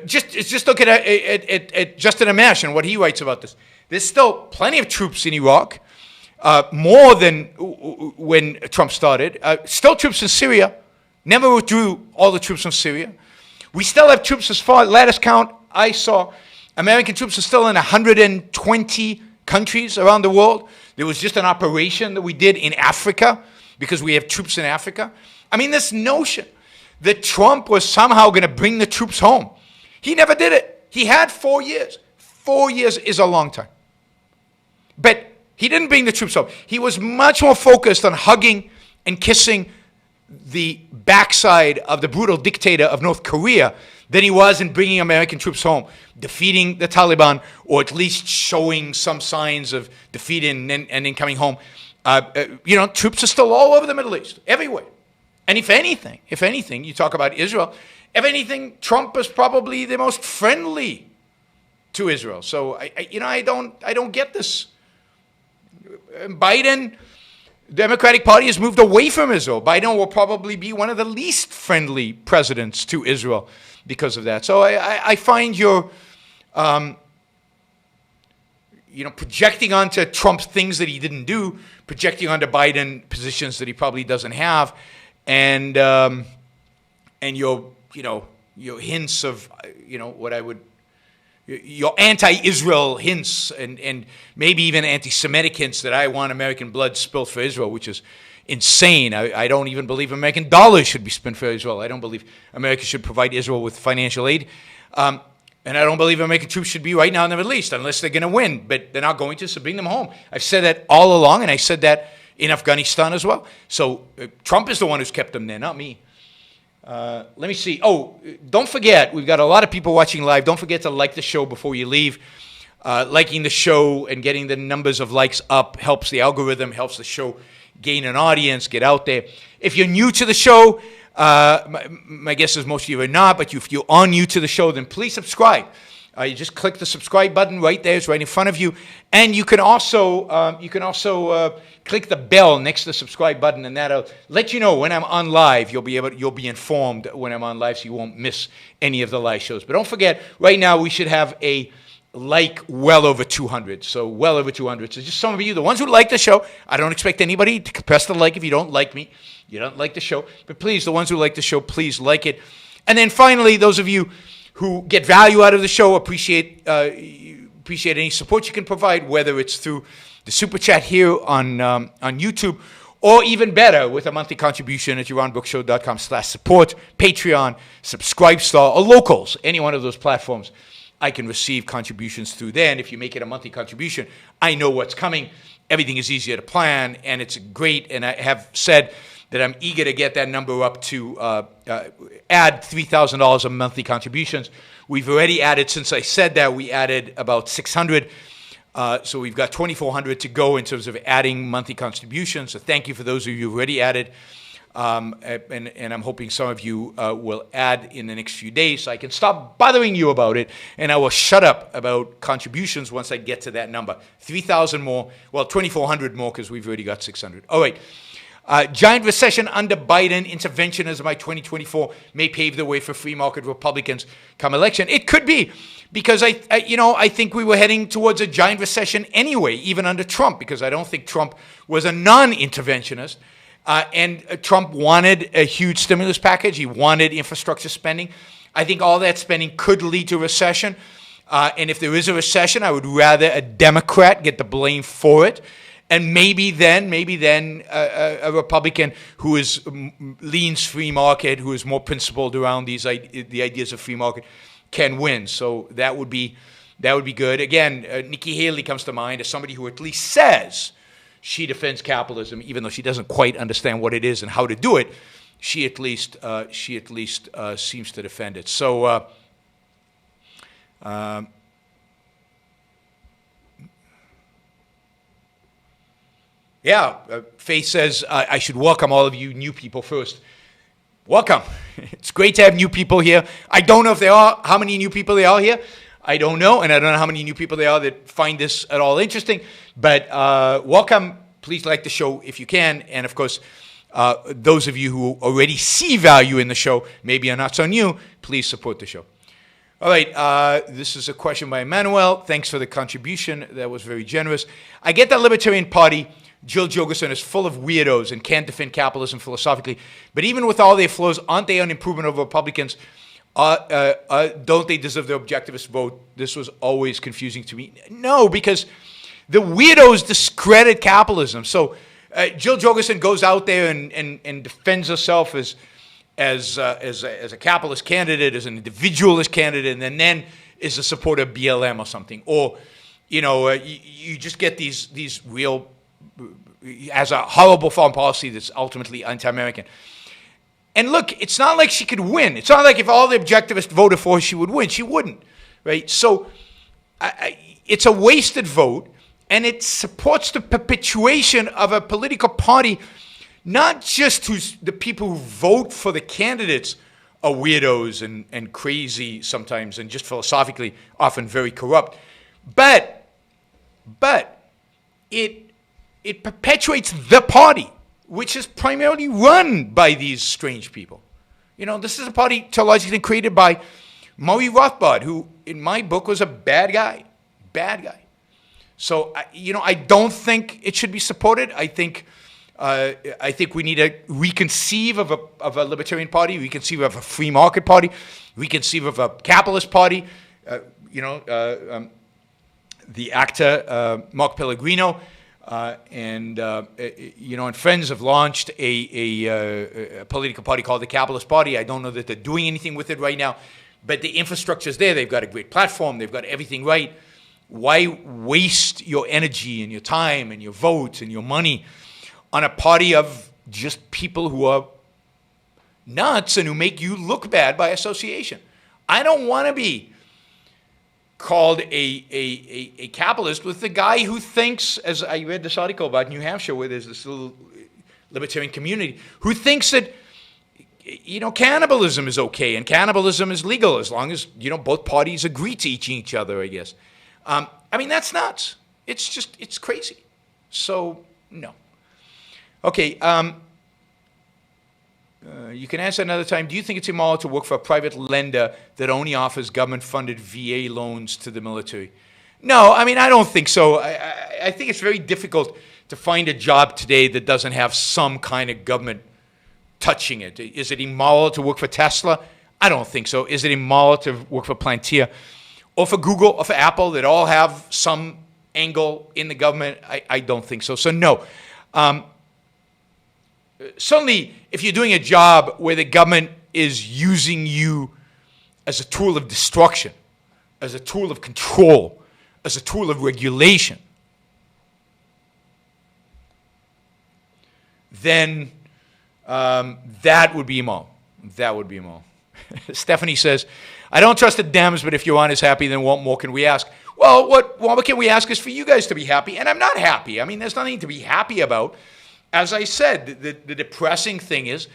Just look at Justin Amash and what he writes about this. There's still plenty of troops in Iraq, more than when Trump started. Still troops in Syria. Never withdrew all the troops from Syria. We still have troops as far, latest count I saw, American troops are still in 120 countries around the world. There was just an operation that we did in Africa because we have troops in Africa. I mean, this notion that Trump was somehow going to bring the troops home. He never did it. He had 4 years. 4 years is a long time. But he didn't bring the troops home. He was much more focused on hugging and kissing the backside of the brutal dictator of North Korea than he was in bringing American troops home, defeating the Taliban, or at least showing some signs of defeat and then coming home. Troops are still all over the Middle East, everywhere. And if anything, you talk about Israel, if anything, Trump is probably the most friendly to Israel. So I don't get this. Biden, Democratic Party has moved away from Israel. Biden will probably be one of the least friendly presidents to Israel because of that. So I find your projecting onto Trump things that he didn't do, projecting onto Biden positions that he probably doesn't have, and your hints of your anti-Israel hints and maybe even anti-Semitic hints that I want American blood spilled for Israel, which is insane. I don't even believe American dollars should be spent for Israel. I don't believe America should provide Israel with financial aid. And I don't believe American troops should be right now in the Middle East unless they're going to win. But they're not going to, so bring them home. I've said that all along, and I said that in Afghanistan as well. So Trump is the one who's kept them there, not me. Let me see. Oh, don't forget, we've got a lot of people watching live. Don't forget to like the show before you leave. Liking the show and getting the numbers of likes up helps the algorithm, helps the show gain an audience, get out there. If you're new to the show, my guess is most of you are not, but if you are new to the show, then please subscribe. You just click the subscribe button right there. It's right in front of you. And you can also click the bell next to the subscribe button, and that'll let you know when I'm on live. You'll be informed when I'm on live, so you won't miss any of the live shows. But don't forget, right now we should have a well over 200. So well over 200. So just some of you, the ones who like the show, I don't expect anybody to press the like if you don't like me. You don't like the show. But please, the ones who like the show, please like it. And then finally, those of you who get value out of the show, appreciate any support you can provide, whether it's through the Super Chat here on YouTube Or even better, with a monthly contribution at yaronbrookshow.com/support, Patreon, Subscribestar, or Locals, any one of those platforms, I can receive contributions through there. And if you make it a monthly contribution, I know what's coming. Everything is easier to plan, and it's great. And I have said that I'm eager to get that number up to add $3,000 of monthly contributions. We've already added, since I said that, we added about 600. So we've got 2,400 to go in terms of adding monthly contributions. So thank you for those of you who already added. And I'm hoping some of you will add in the next few days so I can stop bothering you about it, and I will shut up about contributions once I get to that number. 3,000 more, well, 2,400 more because we've already got 600. All right. Giant recession under Biden, interventionism by 2024 may pave the way for free market Republicans come election. It could be, because I think we were heading towards a giant recession anyway, even under Trump, because I don't think Trump was a non-interventionist. And Trump wanted a huge stimulus package. He wanted infrastructure spending. I think all that spending could lead to recession. And if there is a recession, I would rather a Democrat get the blame for it. And maybe then a Republican who leans free market, who is more principled around the ideas of free market, can win. So that would be good. Again, Nikki Haley comes to mind as somebody who at least says she defends capitalism, even though she doesn't quite understand what it is and how to do it. She at least seems to defend it. So. Faith says, I should welcome all of you new people first. Welcome. It's great to have new people here. I don't know if there are, how many new people there are here. I don't know, and I don't know how many new people there are that find this at all interesting. But welcome. Please like the show if you can. And, of course, those of you who already see value in the show, maybe are not so new, please support the show. All right, this is a question by Emmanuel. Thanks for the contribution. That was very generous. I get the Libertarian Party, Jill Jorgensen, is full of weirdos and can't defend capitalism philosophically. But even with all their flaws, aren't they an improvement over Republicans? Don't they deserve the objectivist vote? This was always confusing to me. No, because the weirdos discredit capitalism. So Jill Jorgensen goes out there and defends herself as a capitalist candidate, as an individualist candidate, and then is a supporter of BLM or something. Or, you just get these real, as a horrible foreign policy that's ultimately anti-American. And look, it's not like she could win. It's not like if all the objectivists voted for her, she would win. She wouldn't, right? So it's a wasted vote, and it supports the perpetuation of a political party, not just the people who vote for the candidates are weirdos and crazy sometimes, and just philosophically often very corrupt, but it perpetuates the party, which is primarily run by these strange people. This is a party theologically created by Murray Rothbard, who, in my book, was a bad guy. Bad guy. So, I don't think it should be supported. I think we need to reconceive of a libertarian party, reconceive of a free market party, reconceive of a capitalist party. The actor Mark Pellegrino and friends have launched a political party called the Capitalist Party. I don't know that they're doing anything with it right now, but the infrastructure is there. They've got a great platform. They've got everything right. Why waste your energy and your time and your vote and your money on a party of just people who are nuts and who make you look bad by association? I don't want to be called a capitalist with the guy who thinks, as I read this article about New Hampshire, where there's this little libertarian community, who thinks that cannibalism is okay and cannibalism is legal as long as both parties agree to eating each other, I guess. That's nuts. It's crazy. So no. Okay. You can answer another time. Do you think it's immoral to work for a private lender that only offers government-funded VA loans to the military? No, I don't think so. I think it's very difficult to find a job today that doesn't have some kind of government touching it. Is it immoral to work for Tesla? I don't think so. Is it immoral to work for Palantir or for Google or for Apple that all have some angle in the government? I don't think so. So no. certainly if you're doing a job where the government is using you as a tool of destruction, as a tool of control, as a tool of regulation, then that would be immoral. That would be immoral. Stephanie says, I don't trust the Dems, but if Yaron is happy, then what more can we ask? Well, what can we ask is for you guys to be happy, and I'm not happy. I mean, there's nothing to be happy about. As I said, the depressing thing is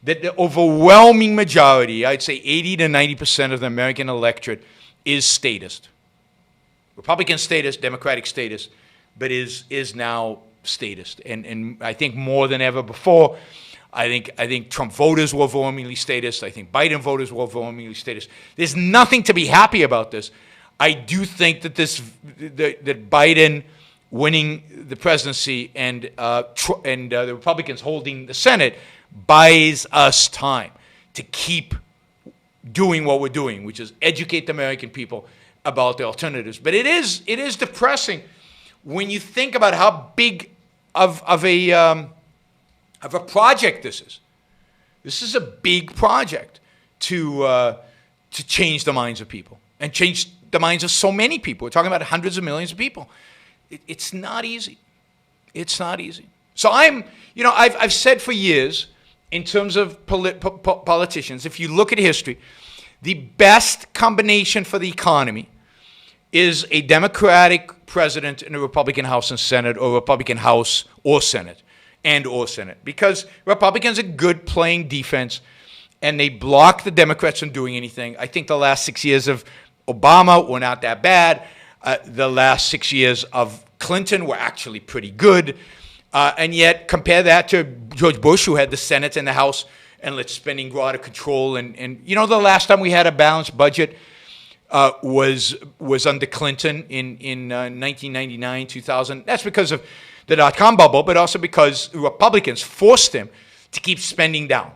that the overwhelming majority, I'd say 80 to 90% of the American electorate is statist. Republican statist, Democratic statist, but is now statist. And I think more than ever before, I think Trump voters were overwhelmingly statist. I think Biden voters were overwhelmingly statist. There's nothing to be happy about this. I do think that that Biden winning the presidency and the Republicans holding the Senate buys us time to keep doing what we're doing, which is educate the American people about the alternatives. But it is depressing when you think about how big of a project this is. This is a big project to change the minds of people and change the minds of so many people. We're talking about hundreds of millions of people. It's not easy. It's not easy. So I've said for years, in terms of politicians, if you look at history, the best combination for the economy is a Democratic president in a Republican House and Senate, or Republican House or Senate, or Senate, because Republicans are good playing defense, and they block the Democrats from doing anything. I think the last 6 years of Obama were not that bad. The last 6 years of Clinton were actually pretty good. And yet, compare that to George Bush, who had the Senate and the House and let spending go out of control. And the last time we had a balanced budget was under Clinton in 1999, 2000. That's because of the dot-com bubble, but also because Republicans forced him to keep spending down.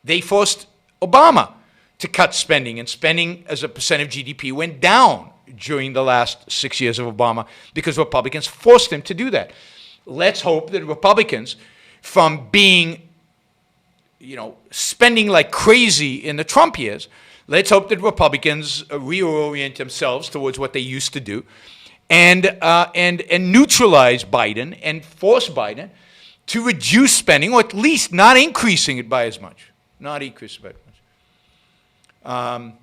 They forced Obama to cut spending, and spending as a percent of GDP went down during the last 6 years of Obama because Republicans forced him to do that. Let's hope that Republicans, from being, spending like crazy in the Trump years, let's hope that Republicans reorient themselves towards what they used to do, and neutralize Biden and force Biden to reduce spending, or at least not increasing it by as much. Not increasing it by as much.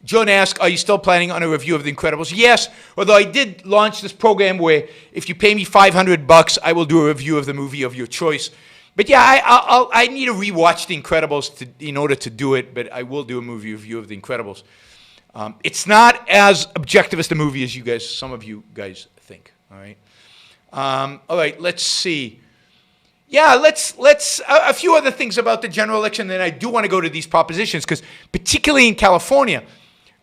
John asked, are you still planning on a review of The Incredibles? Yes, although I did launch this program where if you pay me $500, I will do a review of the movie of your choice. But yeah, I need to rewatch The Incredibles in order to do it, but I will do a movie review of The Incredibles. It's not as objective as the movie as some of you guys think, all right? All right, let's see. Yeah, let's a few other things about the general election, then I do want to go to these propositions, because particularly in California,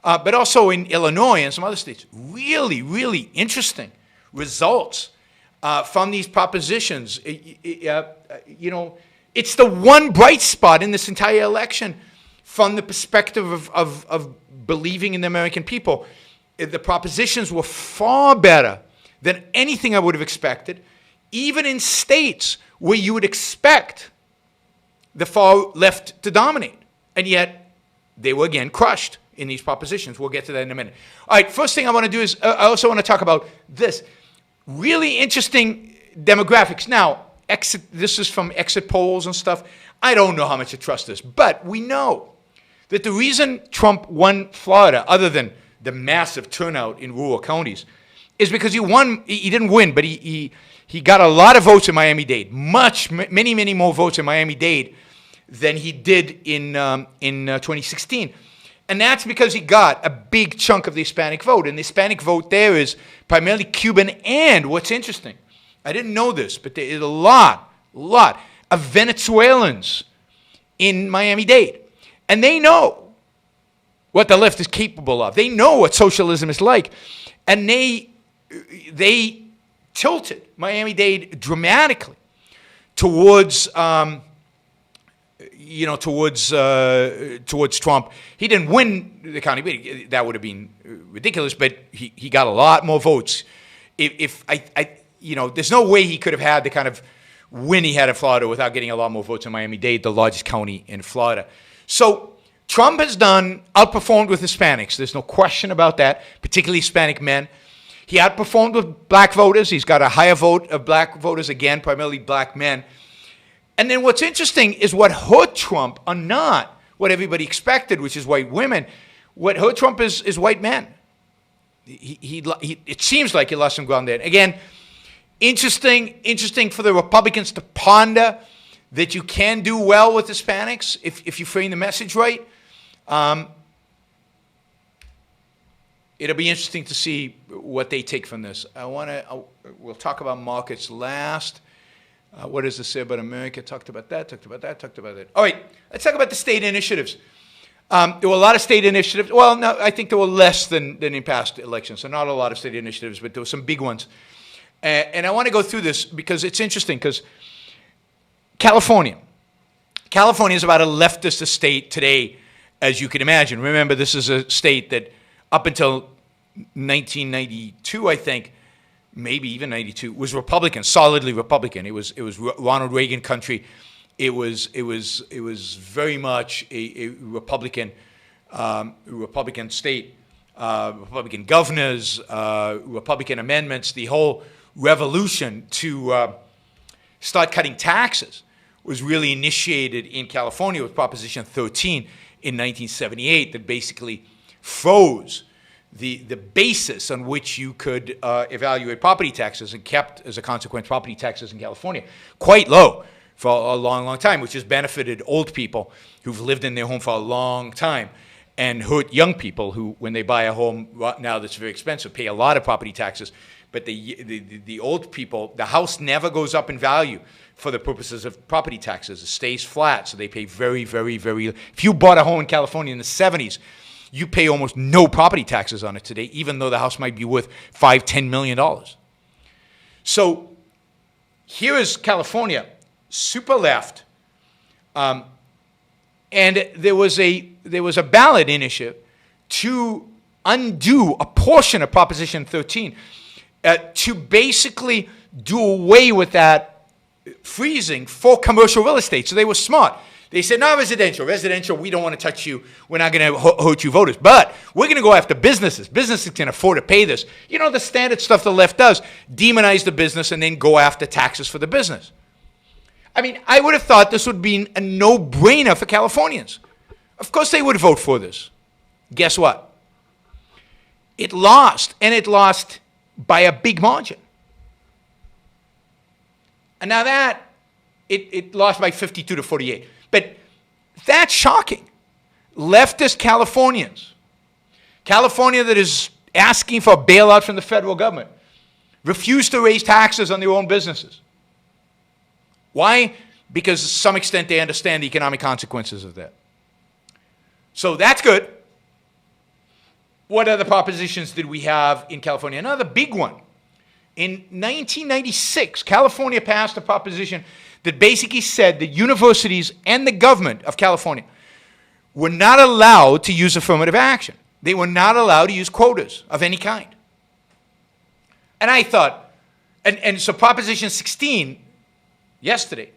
but also in Illinois and some other states, really, really interesting results from these propositions. It's the one bright spot in this entire election from the perspective of believing in the American people. The propositions were far better than anything I would have expected, even in states where you would expect the far left to dominate. And yet, they were again crushed in these propositions. We'll get to that in a minute. All right, first thing I want to do is, I also want to talk about this. Really interesting demographics. Now, this is from exit polls and stuff. I don't know how much to trust this, but we know that the reason Trump won Florida, other than the massive turnout in rural counties, is because he didn't win, but he got a lot of votes in Miami-Dade, many more votes in Miami-Dade than he did in 2016. And that's because he got a big chunk of the Hispanic vote. And the Hispanic vote there is primarily Cuban, and what's interesting, I didn't know this, but there is a lot of Venezuelans in Miami-Dade. And they know what the left is capable of. They know what socialism is like. And they tilted Miami-Dade dramatically towards Trump. He didn't win the county, but that would have been ridiculous. But he got a lot more votes. There's no way he could have had the kind of win he had in Florida without getting a lot more votes in Miami-Dade, the largest county in Florida. So Trump has outperformed with Hispanics. There's no question about that, particularly Hispanic men. He outperformed with black voters. He's got a higher vote of black voters, again, primarily black men. And then what's interesting is what hurt Trump are not what everybody expected, which is white women. What hurt Trump is white men. It seems like he lost some ground there. Again, interesting for the Republicans to ponder that you can do well with Hispanics if you frame the message right. It'll be interesting to see what they take from this. We'll talk about markets last. What does this say about America? Talked about that. All right, let's talk about the state initiatives. There were a lot of state initiatives. Well, no, I think there were less than in past elections. So not a lot of state initiatives, but there were some big ones. And I want to go through this because it's interesting because California is about a leftist state today, as you can imagine. Remember, this is a state that up until 1992, I think, maybe even 92, was Republican, solidly Republican. It was Ronald Reagan country. It was very much a Republican state, Republican governors, Republican amendments. The whole revolution to start cutting taxes was really initiated in California with Proposition 13 in 1978 that basically froze the basis on which you could evaluate property taxes and kept, as a consequence, property taxes in California quite low for a long, long time, which has benefited old people who've lived in their home for a long time and hurt young people who, when they buy a home now that's very expensive, pay a lot of property taxes. But the old people, the house never goes up in value for the purposes of property taxes. It stays flat, so they pay very, very, very. If you bought a home in California in the 70s, you pay almost no property taxes on it today, even though the house might be worth $5–10 million. So here is California, super left, and there was a ballot initiative to undo a portion of Proposition 13 to basically do away with that freezing for commercial real estate. So they were smart. They said, no, residential, we don't want to touch you. We're not going to hurt you voters. But we're going to go after businesses. Businesses can afford to pay this. You know, the standard stuff the left does, demonize the business and then go after taxes for the business. I mean, I would have thought this would be a no-brainer for Californians. Of course they would vote for this. Guess what? It lost, and it lost by a big margin. And now that, it lost by 52–48. But that's shocking. Leftist Californians, California that is asking for a bailout from the federal government, refuse to raise taxes on their own businesses. Why? Because to some extent they understand the economic consequences of that. So that's good. What other propositions did we have in California? Another big one. In 1996, California passed a proposition that basically said that universities and the government of California were not allowed to use affirmative action. They were not allowed to use quotas of any kind. And I thought, and so Proposition 16, yesterday,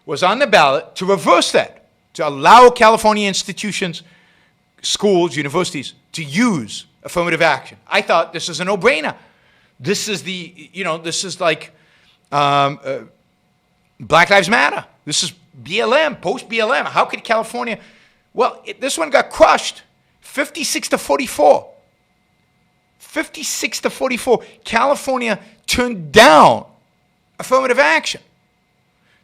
was on the ballot to reverse that, to allow California institutions, schools, universities, to use affirmative action. I thought this is a no-brainer. This is this is like Black Lives Matter. This is BLM, post-BLM. How could California? Well, this one got crushed, 56–44. 56–44. California turned down affirmative action.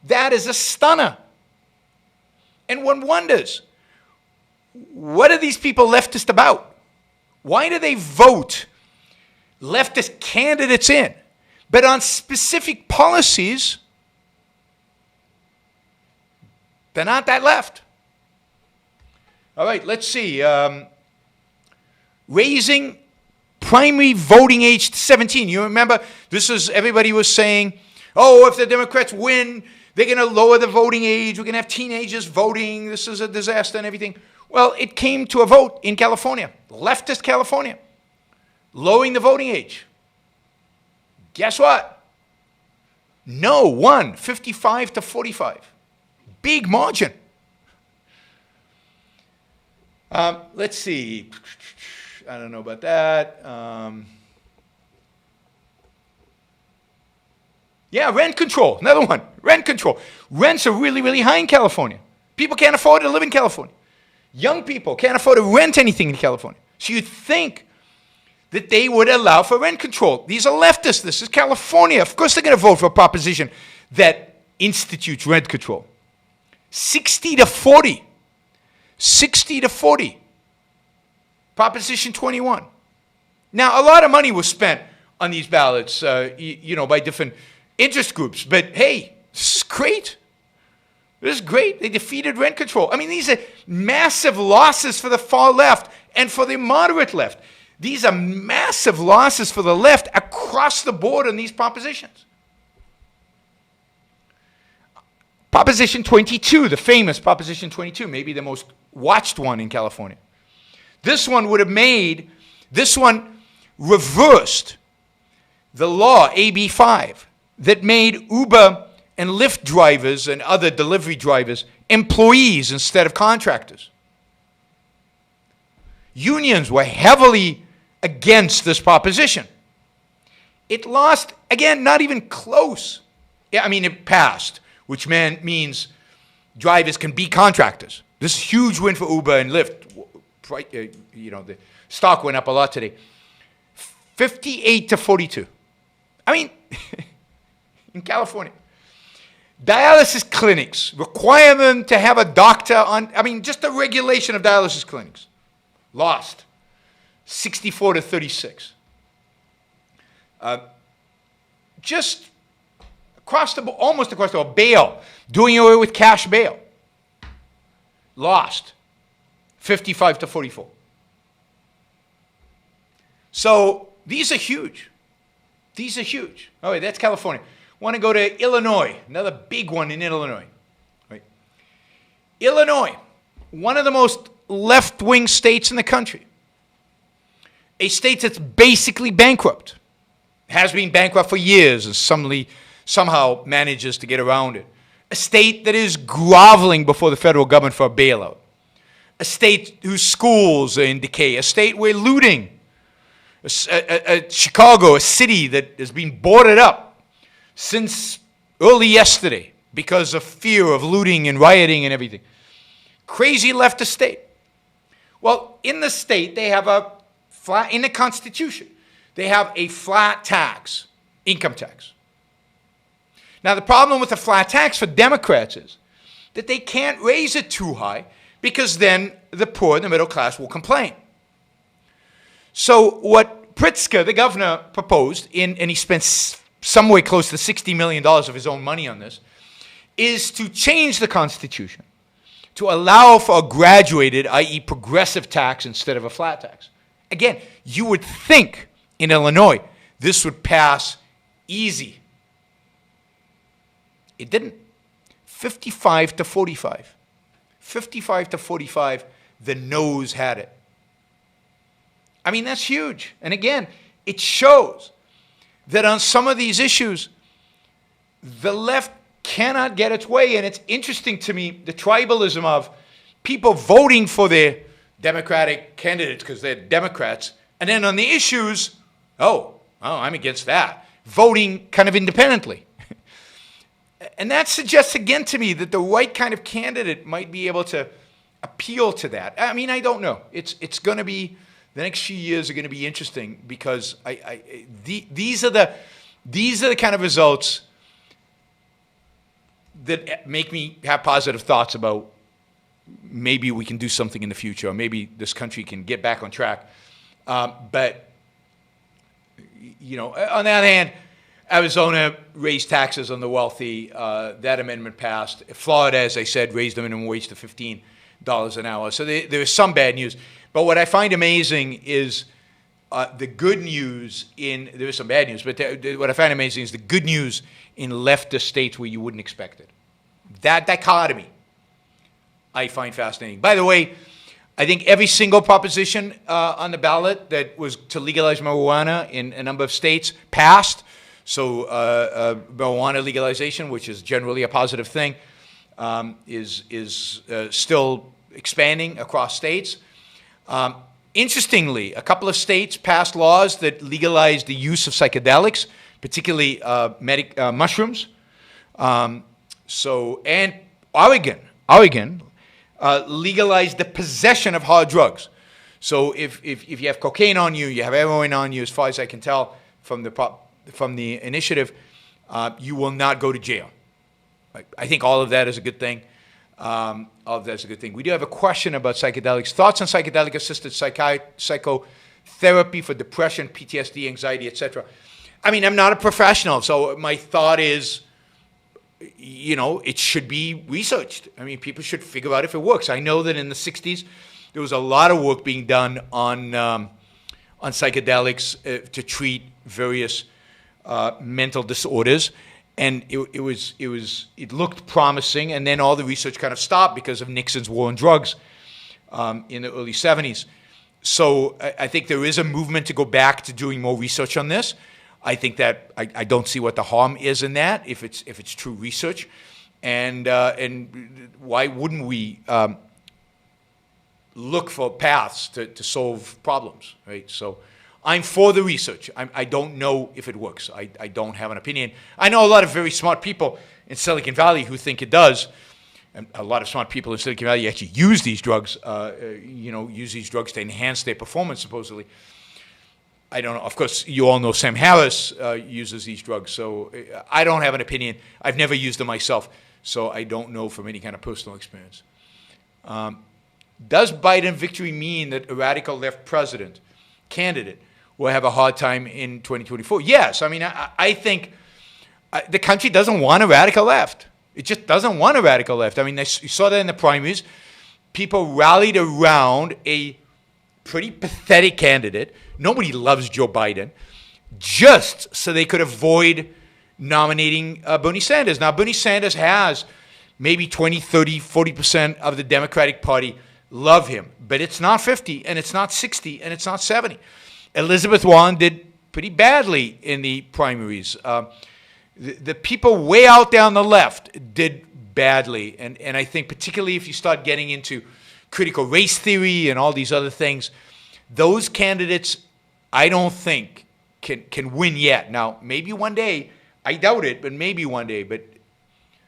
That is a stunner. And one wonders, what are these people leftist about? Why do they vote leftist candidates in? But on specific policies, they're not that left. All right, let's see. Raising primary voting age to 17. You remember, everybody was saying, oh, if the Democrats win, they're going to lower the voting age. We're going to have teenagers voting. This is a disaster and everything. Well, it came to a vote in California, leftist California, lowering the voting age. Guess what? No won 55 to 45. Big margin. Let's see. I don't know about that. Yeah, rent control. Another one. Rent control. Rents are really, really high in California. People can't afford to live in California. Young people can't afford to rent anything in California. So you'd think that they would allow for rent control. These are leftists. This is California. Of course they're going to vote for a proposition that institutes rent control. 60 to 40. 60 to 40. Proposition 21. Now, a lot of money was spent on these ballots, by different interest groups. But hey, this is great. This is great. They defeated rent control. I mean, these are massive losses for the far left and for the moderate left. These are massive losses for the left across the board on these propositions. Proposition 22, the famous Proposition 22, maybe the most watched one in California. This one reversed the law, AB 5, that made Uber and Lyft drivers and other delivery drivers employees instead of contractors. Unions were heavily against this proposition. It lost, again, not even close. It passed, which means drivers can be contractors. This is a huge win for Uber and Lyft. The stock went up a lot today. 58 to 42. In California. Dialysis clinics require them to have a doctor on, just the regulation of dialysis clinics. Lost. 64 to 36. Just across the board, almost across the board, bail. Doing away with cash bail. Lost. 55 to 44. So these are huge. These are huge. All right, that's California. Want to go to Illinois, another big one in Illinois. Right. Illinois, one of the most left-wing states in the country. A state that's basically bankrupt. Has been bankrupt for years and somehow manages to get around it. A state that is groveling before the federal government for a bailout. A state whose schools are in decay. A state where looting. Chicago, a city that has been boarded up since early yesterday because of fear of looting and rioting and everything. Crazy leftist state. Well, in the state, they have in the Constitution, they have a flat tax, income tax. Now, the problem with the flat tax for Democrats is that they can't raise it too high because then the poor and the middle class will complain. So what Pritzker, the governor, proposed, and he spent somewhere close to $60 million of his own money on this, is to change the Constitution to allow for a graduated, i.e. progressive tax instead of a flat tax. Again, you would think in Illinois this would pass easy. It didn't. 55 to 45. 55 to 45, the noes had it. That's huge. And again, it shows that on some of these issues, the left cannot get its way. And it's interesting to me, the tribalism of people voting for their Democratic candidates because they're Democrats. And then on the issues, I'm against that. Voting kind of independently. And that suggests again to me that the right kind of candidate might be able to appeal to that. I don't know. It's going to be, the next few years are going to be interesting because these are the kind of results that make me have positive thoughts about maybe we can do something in the future, or maybe this country can get back on track. But on the other hand, Arizona raised taxes on the wealthy. That amendment passed. Florida, as I said, raised the minimum wage to $15 an hour. So there is some bad news. But what I find amazing is the good news there is some bad news, but what I find amazing is the good news in leftist states where you wouldn't expect it. That dichotomy I find fascinating. By the way, I think every single proposition on the ballot that was to legalize marijuana in a number of states passed. So marijuana legalization, which is generally a positive thing, is still expanding across states. Interestingly, a couple of states passed laws that legalized the use of psychedelics, particularly mushrooms. And Oregon legalized the possession of hard drugs. So if you have cocaine on you, you have heroin on you, as far as I can tell from the initiative, you will not go to jail. I think all of that is a good thing. All of that's a good thing. We do have a question about psychedelics. Thoughts on psychedelic-assisted psychotherapy for depression, PTSD, anxiety, etc. I mean, I'm not a professional, so my thought is, it should be researched. I mean, people should figure out if it works. I know that in the 60s, there was a lot of work being done on psychedelics to treat various mental disorders. And it looked promising, and then all the research kind of stopped because of Nixon's war on drugs in the early 70s. So I think there is a movement to go back to doing more research on this. I think that I don't see what the harm is in that if it's true research, and why wouldn't we look for paths to solve problems, right? So I'm for the research. I don't know if it works. I don't have an opinion. I know a lot of very smart people in Silicon Valley who think it does. And a lot of smart people in Silicon Valley actually use these drugs, use these drugs to enhance their performance, supposedly. I don't know. Of course, you all know Sam Harris uses these drugs. So I don't have an opinion. I've never used them myself. So I don't know from any kind of personal experience. Does Biden victory mean that a radical left candidate will have a hard time in 2024? Yes. I mean, I think the country doesn't want a radical left. It just doesn't want a radical left. I mean, you saw that in the primaries. People rallied around a pretty pathetic candidate. Nobody loves Joe Biden, just so they could avoid nominating Bernie Sanders. Now, Bernie Sanders has maybe 20, 30, 40% of the Democratic Party love him, but it's not 50, and it's not 60, and it's not 70. Elizabeth Warren did pretty badly in the primaries. The people way out there on the left did badly, and I think particularly if you start getting into critical race theory and all these other things, those candidates, I don't think, can win yet. Now, maybe one day, I doubt it, but maybe one day. But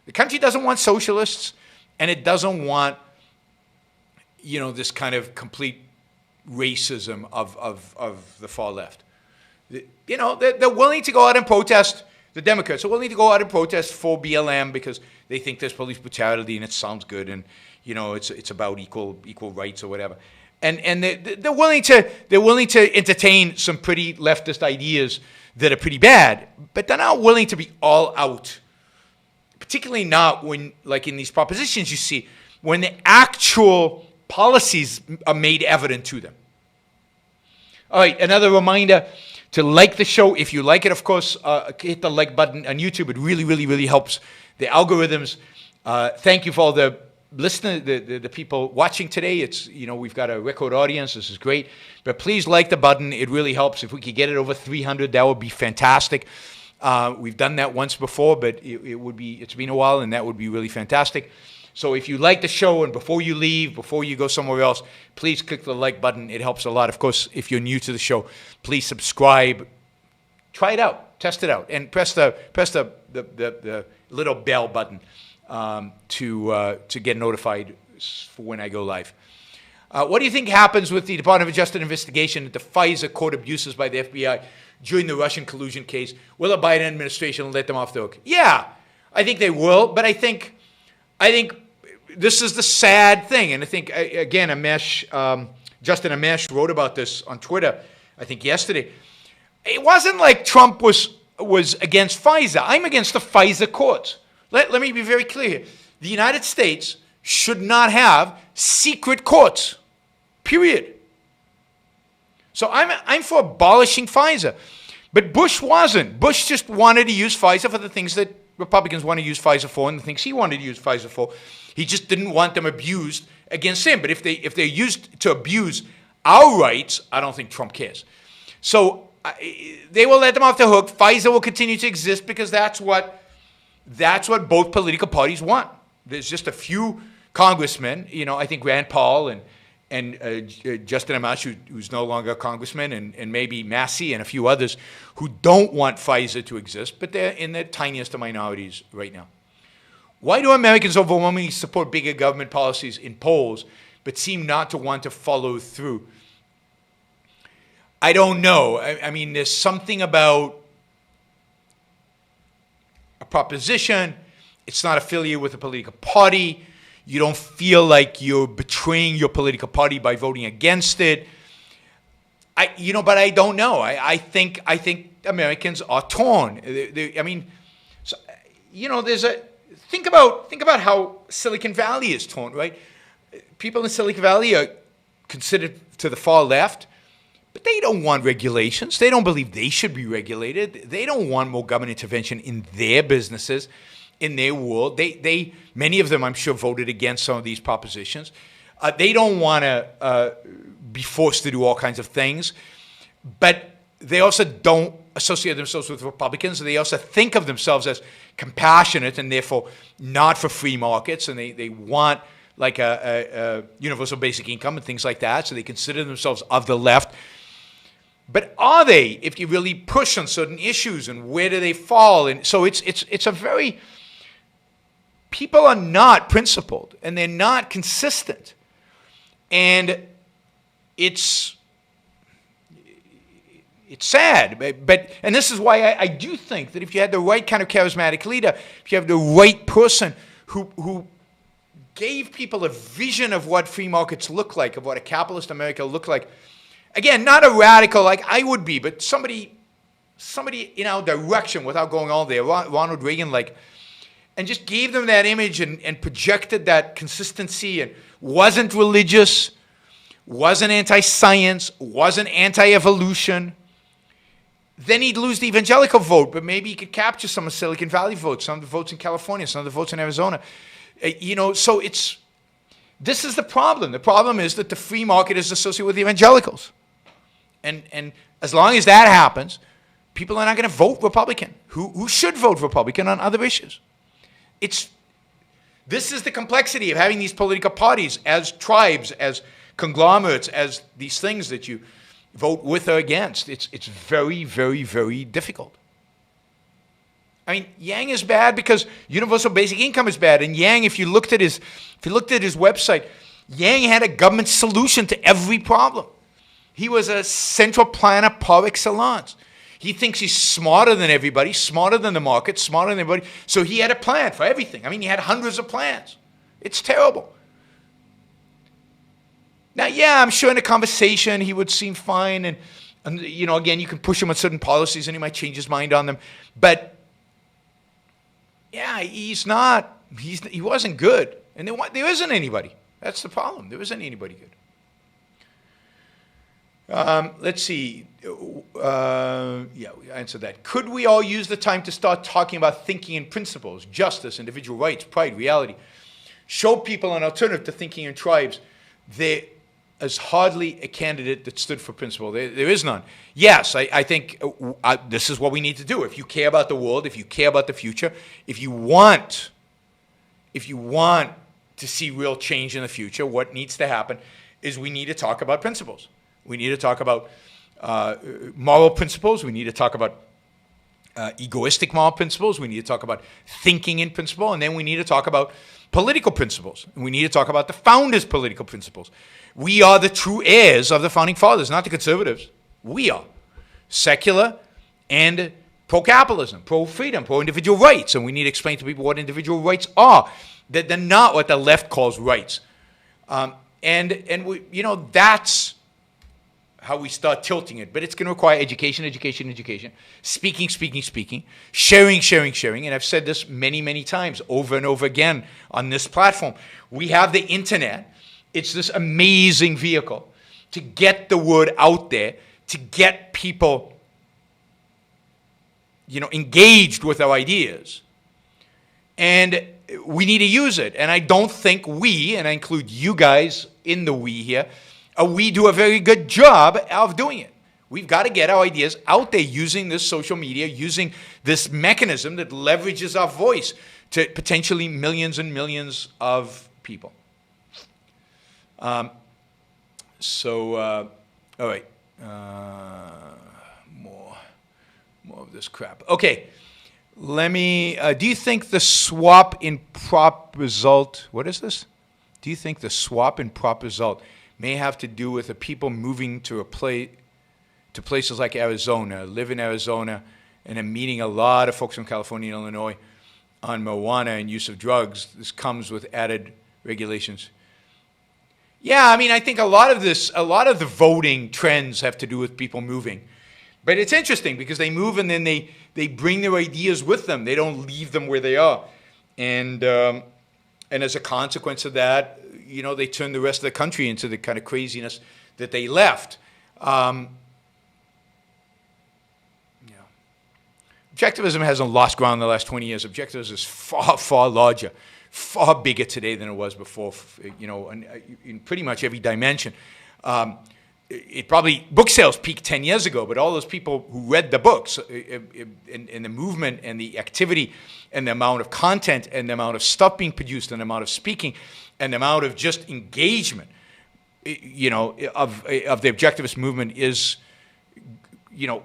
the country doesn't want socialists, and it doesn't want, this kind of complete racism of the far left. They're willing to go out and protest. The Democrats are willing to go out and protest for BLM because they think there's police brutality and it sounds good, and it's about equal rights or whatever. And they're willing to entertain some pretty leftist ideas that are pretty bad, but they're not willing to be all out. Particularly not when, like in these propositions you see, when the actual policies are made evident to them. All right, another reminder to like the show. If you like it, of course, hit the like button on YouTube. It really, really, really helps the algorithms. Thank you for all the listeners, the people watching today. It's, we've got a record audience. This is great. But please like the button. It really helps. If we could get it over 300, that would be fantastic. We've done that once before, but it's been a while, and that would be really fantastic. So if you like the show, and before you leave, before you go somewhere else, please click the like button. It helps a lot. Of course, if you're new to the show, please subscribe. Try it out. Test it out. And press the little bell button to get notified for when I go live. What do you think happens with the Department of Justice investigation into Pfizer court abuses by the FBI during the Russian collusion case? Will the Biden administration let them off the hook? Yeah, I think they will, but I think this is the sad thing, and I think, again, Justin Amesh wrote about this on Twitter, I think yesterday. It wasn't like Trump was against Pfizer. I'm against the Pfizer courts. Let me be very clear here. The United States should not have secret courts, period. So I'm for abolishing Pfizer. But Bush wasn't. Bush just wanted to use Pfizer for the things that Republicans want to use Pfizer for, and the things he wanted to use Pfizer for. He just didn't want them abused against him. But if they're used to abuse our rights, I don't think Trump cares. So they will let them off the hook. Pfizer will continue to exist because that's what both political parties want. There's just a few congressmen, I think Rand Paul and Justin Amash, who's no longer a congressman, and maybe Massey and a few others who don't want Pfizer to exist, but they're in the tiniest of minorities right now. Why do Americans overwhelmingly support bigger government policies in polls, but seem not to want to follow through? I don't know. I mean, there's something about a proposition. It's not affiliated with a political party. You don't feel like you're betraying your political party by voting against it. But I don't know. I think Americans are torn. Think about how Silicon Valley is torn, right? People in Silicon Valley are considered to the far left, but they don't want regulations. They don't believe they should be regulated. They don't want more government intervention in their businesses, in their world. Many of them, I'm sure, voted against some of these propositions. They don't want to be forced to do all kinds of things, but they also don't associate themselves with Republicans. They also think of themselves as compassionate and therefore not for free markets, and they want like a universal basic income and things like that, so they consider themselves of the left. But are they, if you really push on certain issues, and where do they fall? And so it's a very... People are not principled, and they're not consistent. And it's sad. And this is why I do think that if you had the right kind of charismatic leader, if you have the right person who gave people a vision of what free markets look like, of what a capitalist America looked like, again, not a radical like I would be, but somebody in our direction without going all there, Ronald Reagan like, and just gave them that image and projected that consistency and wasn't religious, wasn't anti-science, wasn't anti-evolution, then he'd lose the evangelical vote, but maybe he could capture some of Silicon Valley votes, some of the votes in California, some of the votes in Arizona. So this is the problem. The problem is that the free market is associated with evangelicals. And as long as that happens, people are not going to vote Republican, who should vote Republican on other issues. This is the complexity of having these political parties as tribes, as conglomerates, as these things that you vote with or against. It's very, very, very difficult. I mean, Yang is bad because universal basic income is bad. And Yang, if you looked at his website, Yang had a government solution to every problem. He was a central planner par excellence. He thinks he's smarter than everybody, smarter than the market, smarter than everybody. So he had a plan for everything. I mean, he had hundreds of plans. It's terrible. Now, yeah, I'm sure in a conversation he would seem fine. And again, you can push him on certain policies and he might change his mind on them. But, yeah, he wasn't good. And there isn't anybody. That's the problem. There isn't anybody good. Let's see. Yeah, we answered that. Could we all use the time to start talking about thinking in principles, justice, individual rights, pride, reality? Show people an alternative to thinking in tribes. There is hardly a candidate that stood for principle. There is none. Yes, I think this is what we need to do. If you care about the world, if you care about the future, if you want to see real change in the future, what needs to happen is we need to talk about principles. We need to talk about moral principles. We need to talk about egoistic moral principles. We need to talk about thinking in principle. And then we need to talk about political principles. And we need to talk about the founders' political principles. We are the true heirs of the founding fathers, not the conservatives. We are secular and pro-capitalism, pro-freedom, pro-individual rights. And we need to explain to people what individual rights are. That they're not what the left calls rights. And we, that's how we start tilting it. But it's going to require education, speaking, sharing. And I've said this many, many times over and over again on this platform. We have the internet. It's this amazing vehicle to get the word out there, to get people, engaged with our ideas. And we need to use it. And I don't think we, and I include you guys in the we here, we do a very good job of doing it. We've got to get our ideas out there using this social media, using this mechanism that leverages our voice to potentially millions and millions of people. All right. More of this crap. Okay. Let me, do you think the swap in prop result, what is this? Do you think the swap in prop result may have to do with the people moving to places like Arizona, live in Arizona, and are meeting a lot of folks from California and Illinois on marijuana and use of drugs? This comes with added regulations. Yeah, I mean, I think a lot of the voting trends have to do with people moving. But it's interesting because they move and then they bring their ideas with them. They don't leave them where they are. And as a consequence of that, you know, they turn the rest of the country into the kind of craziness that they left. Objectivism hasn't lost ground in the last 20 years. Objectivism is far, far larger, far bigger today than it was before, you know, in pretty much every dimension. Book sales peaked 10 years ago, but all those people who read the books and the movement and the activity and the amount of content and the amount of stuff being produced and the amount of speaking and the amount of just engagement, you know, of the objectivist movement is, you know,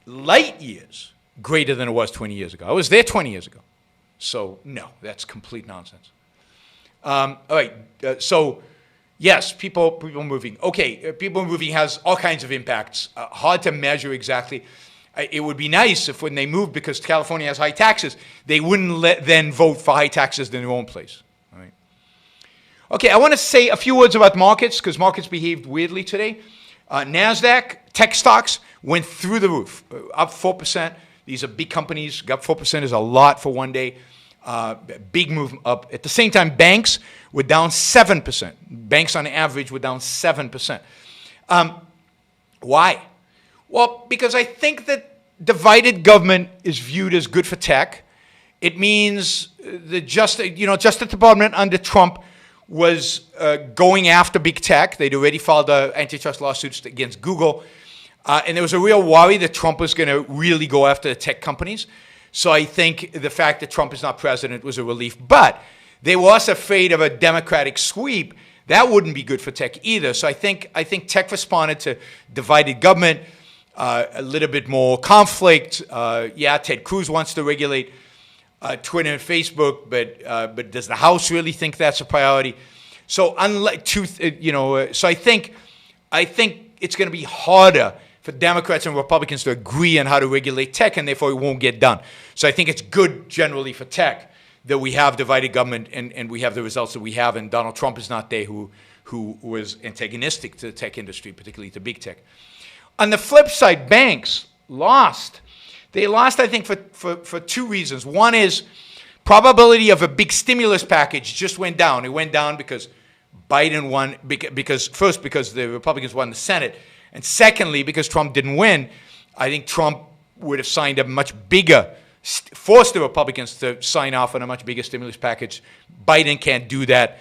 light years greater than it was 20 years ago. I was there 20 years ago. So, no, that's complete nonsense. All right, so... Yes, people moving. Okay, people moving has all kinds of impacts. Hard to measure exactly. It would be nice if when they moved, because California has high taxes, they wouldn't then vote for high taxes in their own place. All right. Okay, I want to say a few words about markets, because markets behaved weirdly today. NASDAQ, tech stocks, went through the roof, up 4%. These are big companies. Up 4% is a lot for one day. Big move up. At the same time, banks were down 7%. Banks on average were down 7%. Why? Well, because I think that divided government is viewed as good for tech. It means the Justice Department under Trump was going after big tech. They'd already filed antitrust lawsuits against Google. And there was a real worry that Trump was going to really go after the tech companies. So I think the fact that Trump is not president was a relief. But they were also afraid of a Democratic sweep. That wouldn't be good for tech either. So I think tech responded to divided government, a little bit more conflict. Ted Cruz wants to regulate Twitter and Facebook, but does the House really think that's a priority? So so I think it's going to be harder for Democrats and Republicans to agree on how to regulate tech, and therefore it won't get done. So I think it's good generally for tech that we have divided government and we have the results that we have, and Donald Trump is not there who was antagonistic to the tech industry, particularly to big tech. On the flip side, banks lost. They lost, I think, for two reasons. One is probability of a big stimulus package just went down. It went down because Biden won, because the Republicans won the Senate, and secondly, because Trump didn't win. I think Trump would have signed a much bigger, forced the Republicans to sign off on a much bigger stimulus package. Biden can't do that.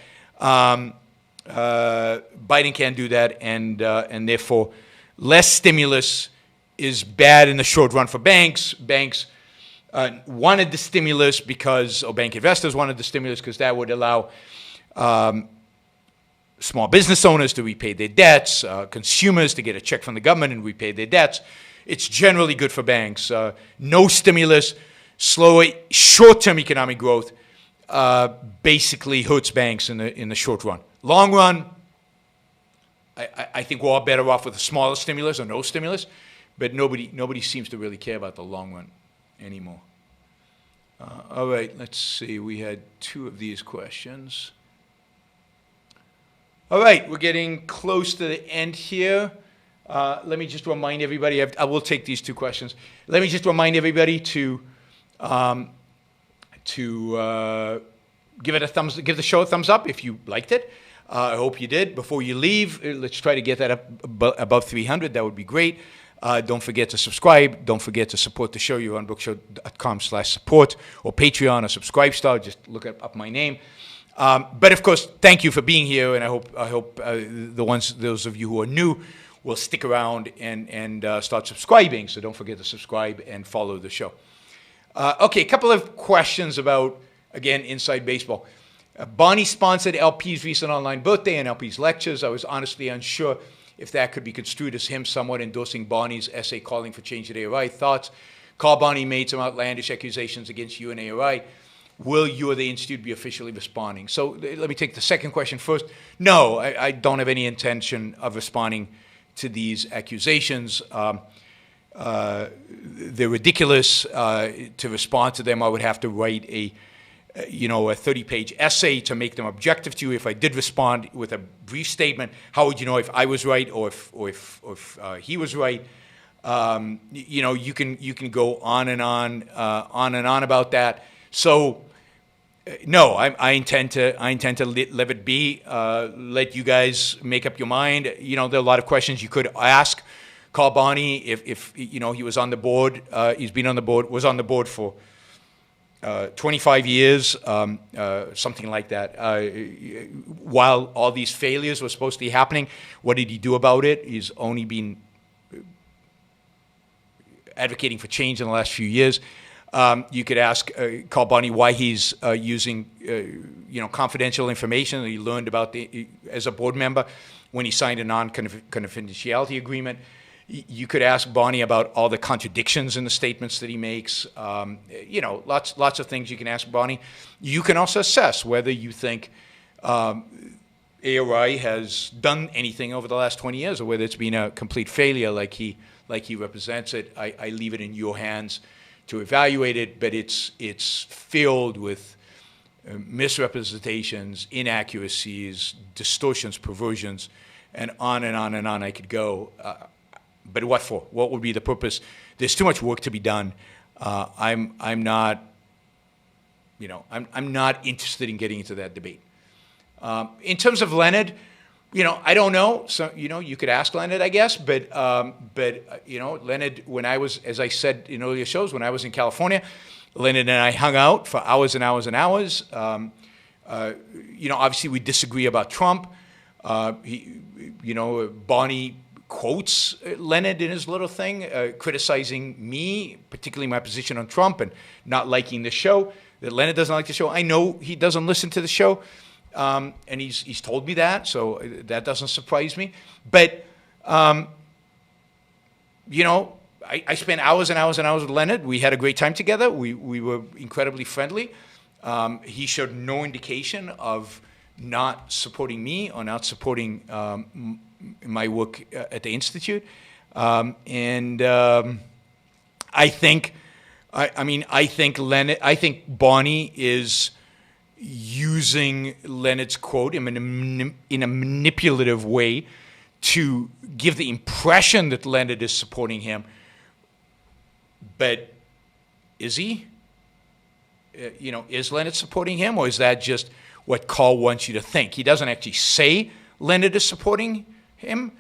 And therefore, less stimulus is bad in the short run for banks. Banks wanted the stimulus or bank investors wanted the stimulus because that would allow small business owners to repay their debts, consumers to get a check from the government and repay their debts. It's generally good for banks. No stimulus, slower short-term economic growth basically hurts banks in the short run. Long run, I think we're all better off with a smaller stimulus or no stimulus, but nobody seems to really care about the long run anymore. All right, let's see. We had two of these questions. All right, we're getting close to the end here. Let me just remind everybody, I will take these two questions. Let me just remind everybody to give the show a thumbs up if you liked it. I hope you did. Before you leave, let's try to get that up above 300. That would be great. Don't forget to subscribe. Don't forget to support the show. You're on bookshow.com/support or Patreon or Subscribestar. Just look up my name. But of course, thank you for being here, and I hope those of you who are new will stick around and start subscribing. So don't forget to subscribe and follow the show. Okay, a couple of questions about, again, Inside Baseball. Bonnie sponsored LP's recent online birthday and LP's lectures. I was honestly unsure if that could be construed as him somewhat endorsing Bonnie's essay calling for change at ARI. Thoughts? Carl Bonnie made some outlandish accusations against you and ARI. Will you or the Institute be officially responding? So let me take the second question first. No, I don't have any intention of responding to these accusations. They're ridiculous. To respond to them, I would have to write a 30-page essay to make them objective to you. If I did respond with a brief statement, how would you know if I was right or if he was right? You can go on and on about that. So, no, I intend to let it be. Let you guys make up your mind. There are a lot of questions you could ask Carl Bonnie if he was on the board. Was on the board for 25 years, something like that. While all these failures were supposed to be happening, what did he do about it? He's only been advocating for change in the last few years. You could ask Carl Bonnie why he's using confidential information that he learned about as a board member when he signed a non-confidentiality agreement. You could ask Bonnie about all the contradictions in the statements that he makes. Lots of things you can ask Bonnie. You can also assess whether you think ARI has done anything over the last 20 years or whether it's been a complete failure like he represents it. I leave it in your hands to evaluate it, but it's filled with misrepresentations, inaccuracies, distortions, perversions, and on and on and on I could go. But what for? What would be the purpose? There's too much work to be done. I'm not interested in getting into that debate. In terms of Leonard, I don't know. So you could ask Leonard, I guess. But Leonard, when I was, as I said in earlier shows, when I was in California, Leonard and I hung out for hours and hours and hours. Obviously we disagree about Trump. Bonnie quotes Leonard in his little thing, criticizing me, particularly my position on Trump, and not liking the show. That Leonard doesn't like the show. I know he doesn't listen to the show, and he's told me that, so that doesn't surprise me. But I spent hours and hours and hours with Leonard. We had a great time together. We were incredibly friendly. He showed no indication of not supporting me or not supporting my work at the Institute. I think Bonnie is using Leonard's quote in a manipulative way to give the impression that Leonard is supporting him. But is he? Is Leonard supporting him, or is that just what Carl wants you to think? He doesn't actually say Leonard is supporting him,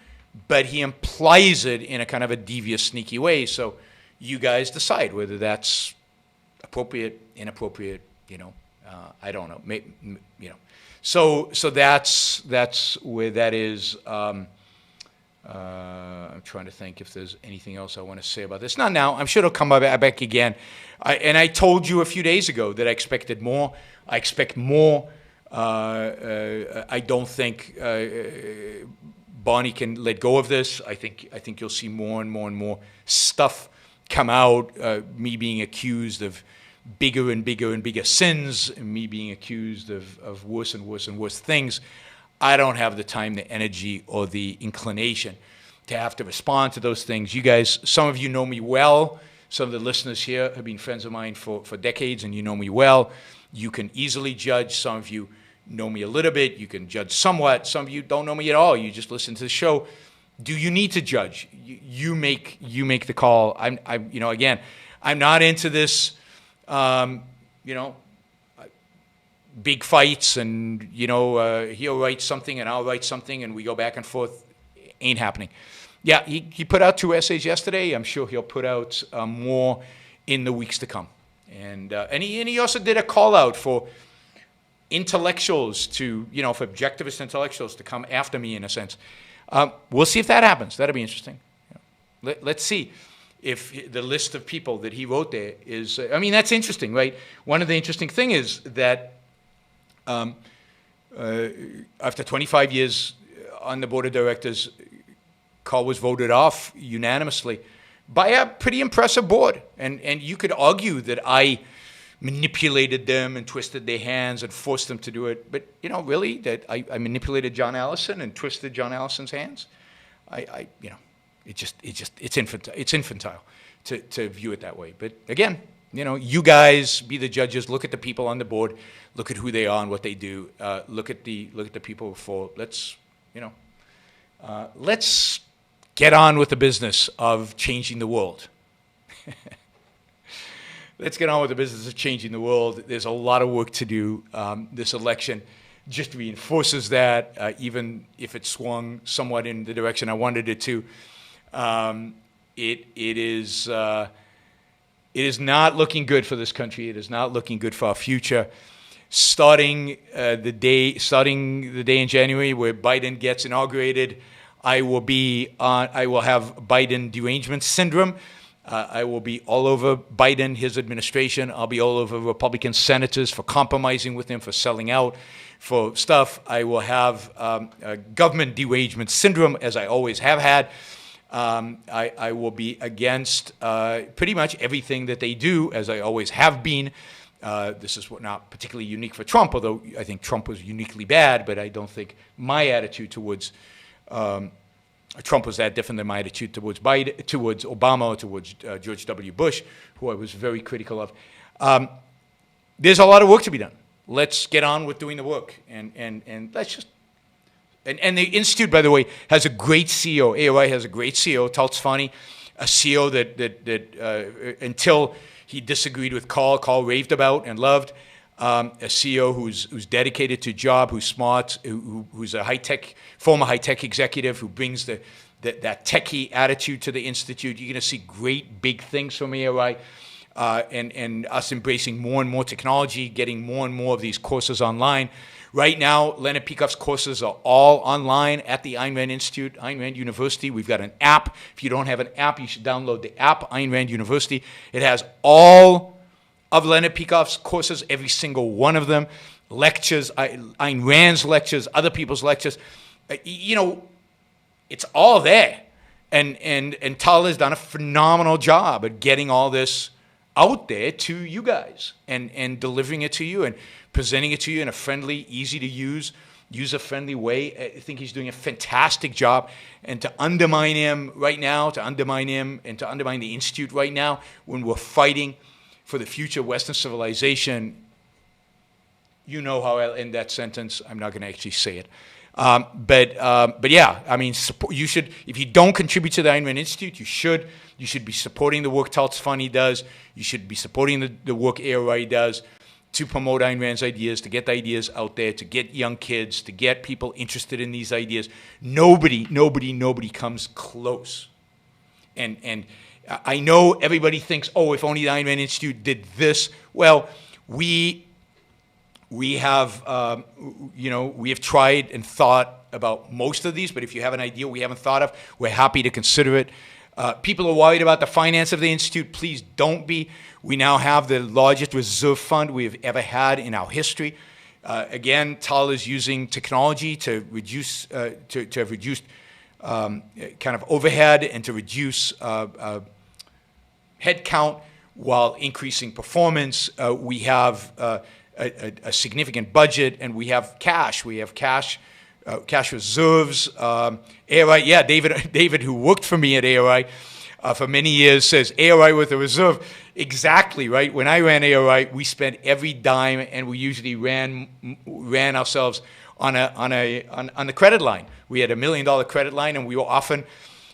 but he implies it in a kind of a devious, sneaky way. So you guys decide whether that's appropriate, inappropriate. I don't know. So that's where that is. I'm trying to think if there's anything else I want to say about this. Not now. I'm sure it'll come back again. I told you a few days ago that I expected more. I expect more. I don't think Bonnie can let go of this. I think you'll see more and more and more stuff come out. Me being accused of bigger and bigger and bigger sins, and me being accused of worse and worse and worse things. I don't have the time, the energy, or the inclination to have to respond to those things. You guys, some of you know me well. Some of the listeners here have been friends of mine for decades, and you know me well. You can easily judge. Some of you know me a little bit. You can judge somewhat. Some of you don't know me at all. You just listen to the show. Do you need to judge? You make the call. Again, I'm not into this, big fights and, he'll write something and I'll write something and we go back and forth. Ain't happening. Yeah, he put out 2 essays yesterday. I'm sure he'll put out more in the weeks to come. And he also did a call out for intellectuals to, for objectivist intellectuals to come after me in a sense. We'll see if that happens. That'll be interesting. Let's see if the list of people that he wrote there is, I mean, that's interesting, right? One of the interesting things is that after 25 years on the board of directors, Carl was voted off unanimously by a pretty impressive board. And you could argue that I manipulated them and twisted their hands and forced them to do it. But, you know, really, that I manipulated John Allison and twisted John Allison's hands? You know, it's infantile to view it that way. But again, you know, you guys be the judges. Look at the people on the board. Look at who they are and what they do. Look at the people before. Let's get on with the business of changing the world. Let's get on with the business of changing the world. There's a lot of work to do. This election just reinforces that, even if it swung somewhat in the direction I wanted it to. It is not looking good for this country. It is not looking good for our future. Starting the day in January where Biden gets inaugurated, I will have Biden derangement syndrome. I will be all over Biden, his administration. I'll be all over Republican senators for compromising with him, for selling out, for stuff. I will have government derangement syndrome, as I always have had. I will be against pretty much everything that they do, as I always have been. This is not particularly unique for Trump, although I think Trump was uniquely bad, but I don't think my attitude towards Trump was that different than my attitude towards Obama, or towards George W. Bush, who I was very critical of. There's a lot of work to be done. Let's get on with doing the work, and let's just. And the Institute, by the way, has a great CEO. AOI has a great CEO, Tal Tzfani, a CEO that until he disagreed with Carl raved about and loved. A CEO who's dedicated to a job, who's smart, who's a former high-tech executive who brings that techie attitude to the Institute. You're going to see great big things from AOI, and us embracing more and more technology, getting more and more of these courses online. Right now, Leonard Peikoff's courses are all online at the Ayn Rand Institute, Ayn Rand University. We've got an app. If you don't have an app, you should download the app, Ayn Rand University. It has all of Leonard Peikoff's courses, every single one of them, lectures, Ayn Rand's lectures, other people's lectures. You know, it's all there. And Tal has done a phenomenal job at getting all this out there to you guys and delivering it to you and presenting it to you in a friendly, easy to use, user-friendly way. I think he's doing a fantastic job. And to undermine him right now, to undermine him and to undermine the Institute right now, when we're fighting for the future of Western civilization, you know how I'll end that sentence. I'm not going to actually say it. But yeah, I mean, you should, if you don't contribute to the Ayn Rand Institute, you should. You should be supporting the work Tal Tzfani does. You should be supporting the work AOI does to promote Ayn Rand's ideas, to get the ideas out there, to get young kids, to get people interested in these ideas. Nobody comes close. And I know everybody thinks, oh, if only the Ayn Rand Institute did this. Well, we have, we have tried and thought about most of these, but if you have an idea we haven't thought of, we're happy to consider it. People are worried about the finance of the Institute. Please don't be. We now have the largest reserve fund we have ever had in our history. Again, Tal is using technology to reduce, to have reduced kind of overhead and to reduce head count while increasing performance. We have a significant budget, and we have cash. We have cash reserves. AOI, yeah, David, who worked for me at AOI for many years, says AOI with a reserve. Exactly, right? When I ran AOI, we spent every dime, and we usually ran ourselves on the credit line. We had $1 million credit line, and we were often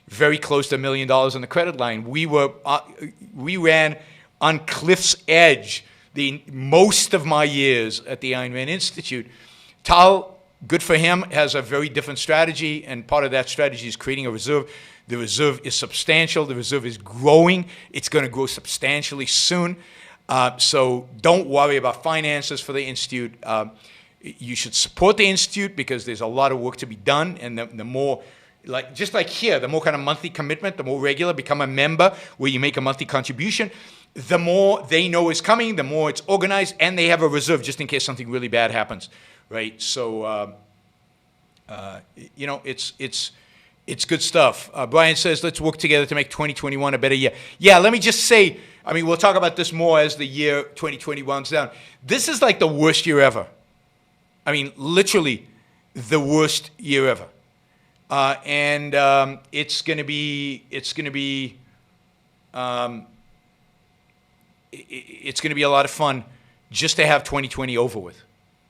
very close to $1 million on the credit line. We ran on cliff's edge most of my years at the Ayn Rand Institute. Tal, good for him, has a very different strategy, and part of that strategy is creating a reserve. The reserve is substantial. The reserve is growing. It's going to grow substantially soon. So don't worry about finances for the Institute. You should support the Institute because there's a lot of work to be done, and the more just like here, the more kind of monthly commitment, the more regular, become a member where you make a monthly contribution, the more they know is coming, the more it's organized, and they have a reserve just in case something really bad happens, right? So, it's good stuff. Brian says, let's work together to make 2021 a better year. Yeah, let me just say, we'll talk about this more as the year 2021's down. This is like the worst year ever. Literally the worst year ever. It's going to be a lot of fun just to have 2020 over with,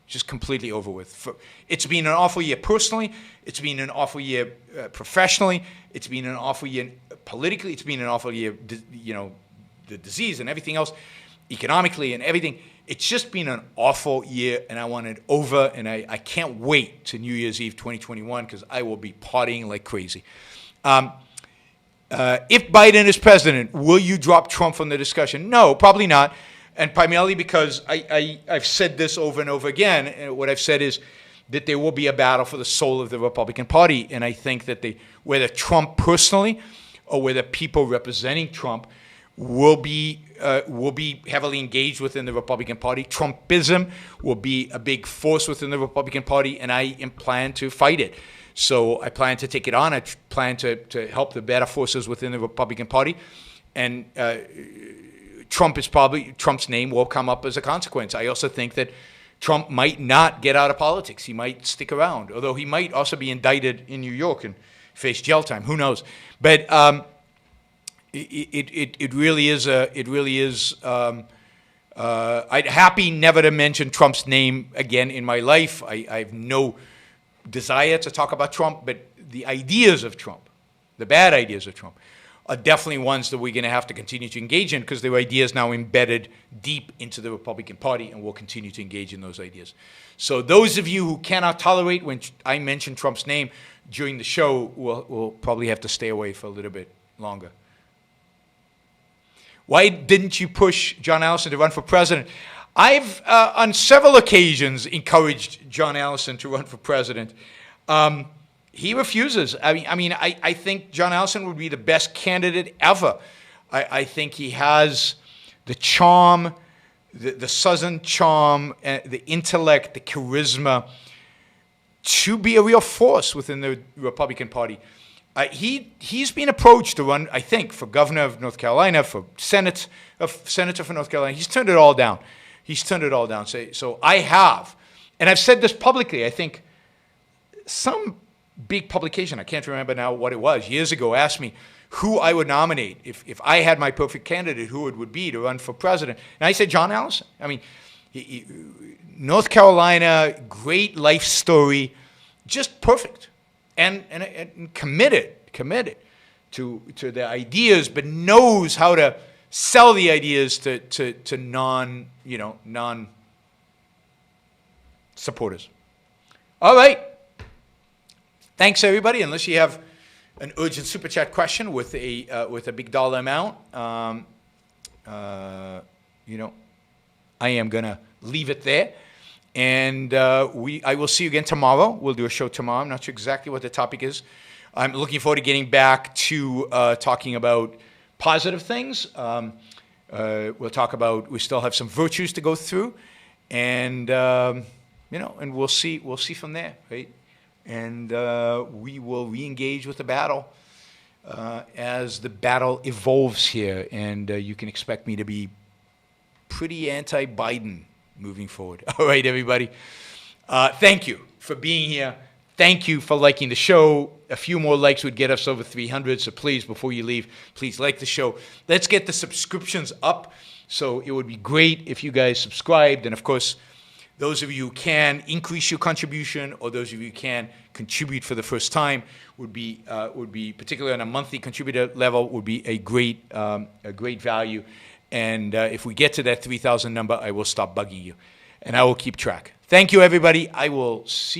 just completely over with. It's been an awful year personally. It's been an awful year professionally. It's been an awful year politically. It's been an awful year, the disease and everything else, economically and everything. It's just been an awful year, and I want it over, and I can't wait to New Year's Eve 2021 because I will be partying like crazy. If Biden is president, will you drop Trump from the discussion? No, probably not, and primarily because I've said this over and over again, and what I've said is that there will be a battle for the soul of the Republican Party, and I think that whether Trump personally or whether people representing Trump will be heavily engaged within the Republican Party. Trumpism will be a big force within the Republican Party, and I plan to fight it. So I plan to take it on. I plan to help the better forces within the Republican Party, and Trump's name will come up as a consequence. I also think that Trump might not get out of politics. He might stick around, although he might also be indicted in New York and face jail time. Who knows? But It really is. I'd happy never to mention Trump's name again in my life. I have no desire to talk about Trump, but the ideas of Trump, the bad ideas of Trump, are definitely ones that we're going to have to continue to engage in because there are ideas now embedded deep into the Republican Party, and we'll continue to engage in those ideas. So those of you who cannot tolerate when I mention Trump's name during the show will probably have to stay away for a little bit longer. Why didn't you push John Allison to run for president? I've, on several occasions, encouraged John Allison to run for president. He refuses. I think John Allison would be the best candidate ever. I think he has the charm, the Southern charm, the intellect, the charisma to be a real force within the Republican Party. He's been approached to run, I think, for governor of North Carolina, for senator for North Carolina. He's turned it all down. So I have, and I've said this publicly. I think some big publication, I can't remember now what it was, years ago, asked me who I would nominate if I had my perfect candidate, who it would be to run for president. And I said John Allison. North Carolina, great life story, just perfect. And committed to the ideas, but knows how to sell the ideas to non supporters. All right. Thanks everybody. Unless you have an urgent super chat question with a big dollar amount, I am gonna leave it there. And I will see you again tomorrow. We'll do a show tomorrow. I'm not sure exactly what the topic is. I'm looking forward to getting back to talking about positive things. We'll talk about, we still have some virtues to go through, and and we'll see from there, right? And we will re-engage with the battle as the battle evolves here, and you can expect me to be pretty anti-Biden moving forward. All right, everybody. Thank you for being here. Thank you for liking the show. A few more likes would get us over 300, so please, before you leave, please like the show. Let's get the subscriptions up, so it would be great if you guys subscribed. And, of course, those of you who can increase your contribution, or those of you who can contribute for the first time, would be particularly on a monthly contributor level, would be a great value. And if we get to that 3,000 number, I will stop bugging you, and I will keep track. Thank you, everybody. I will see you.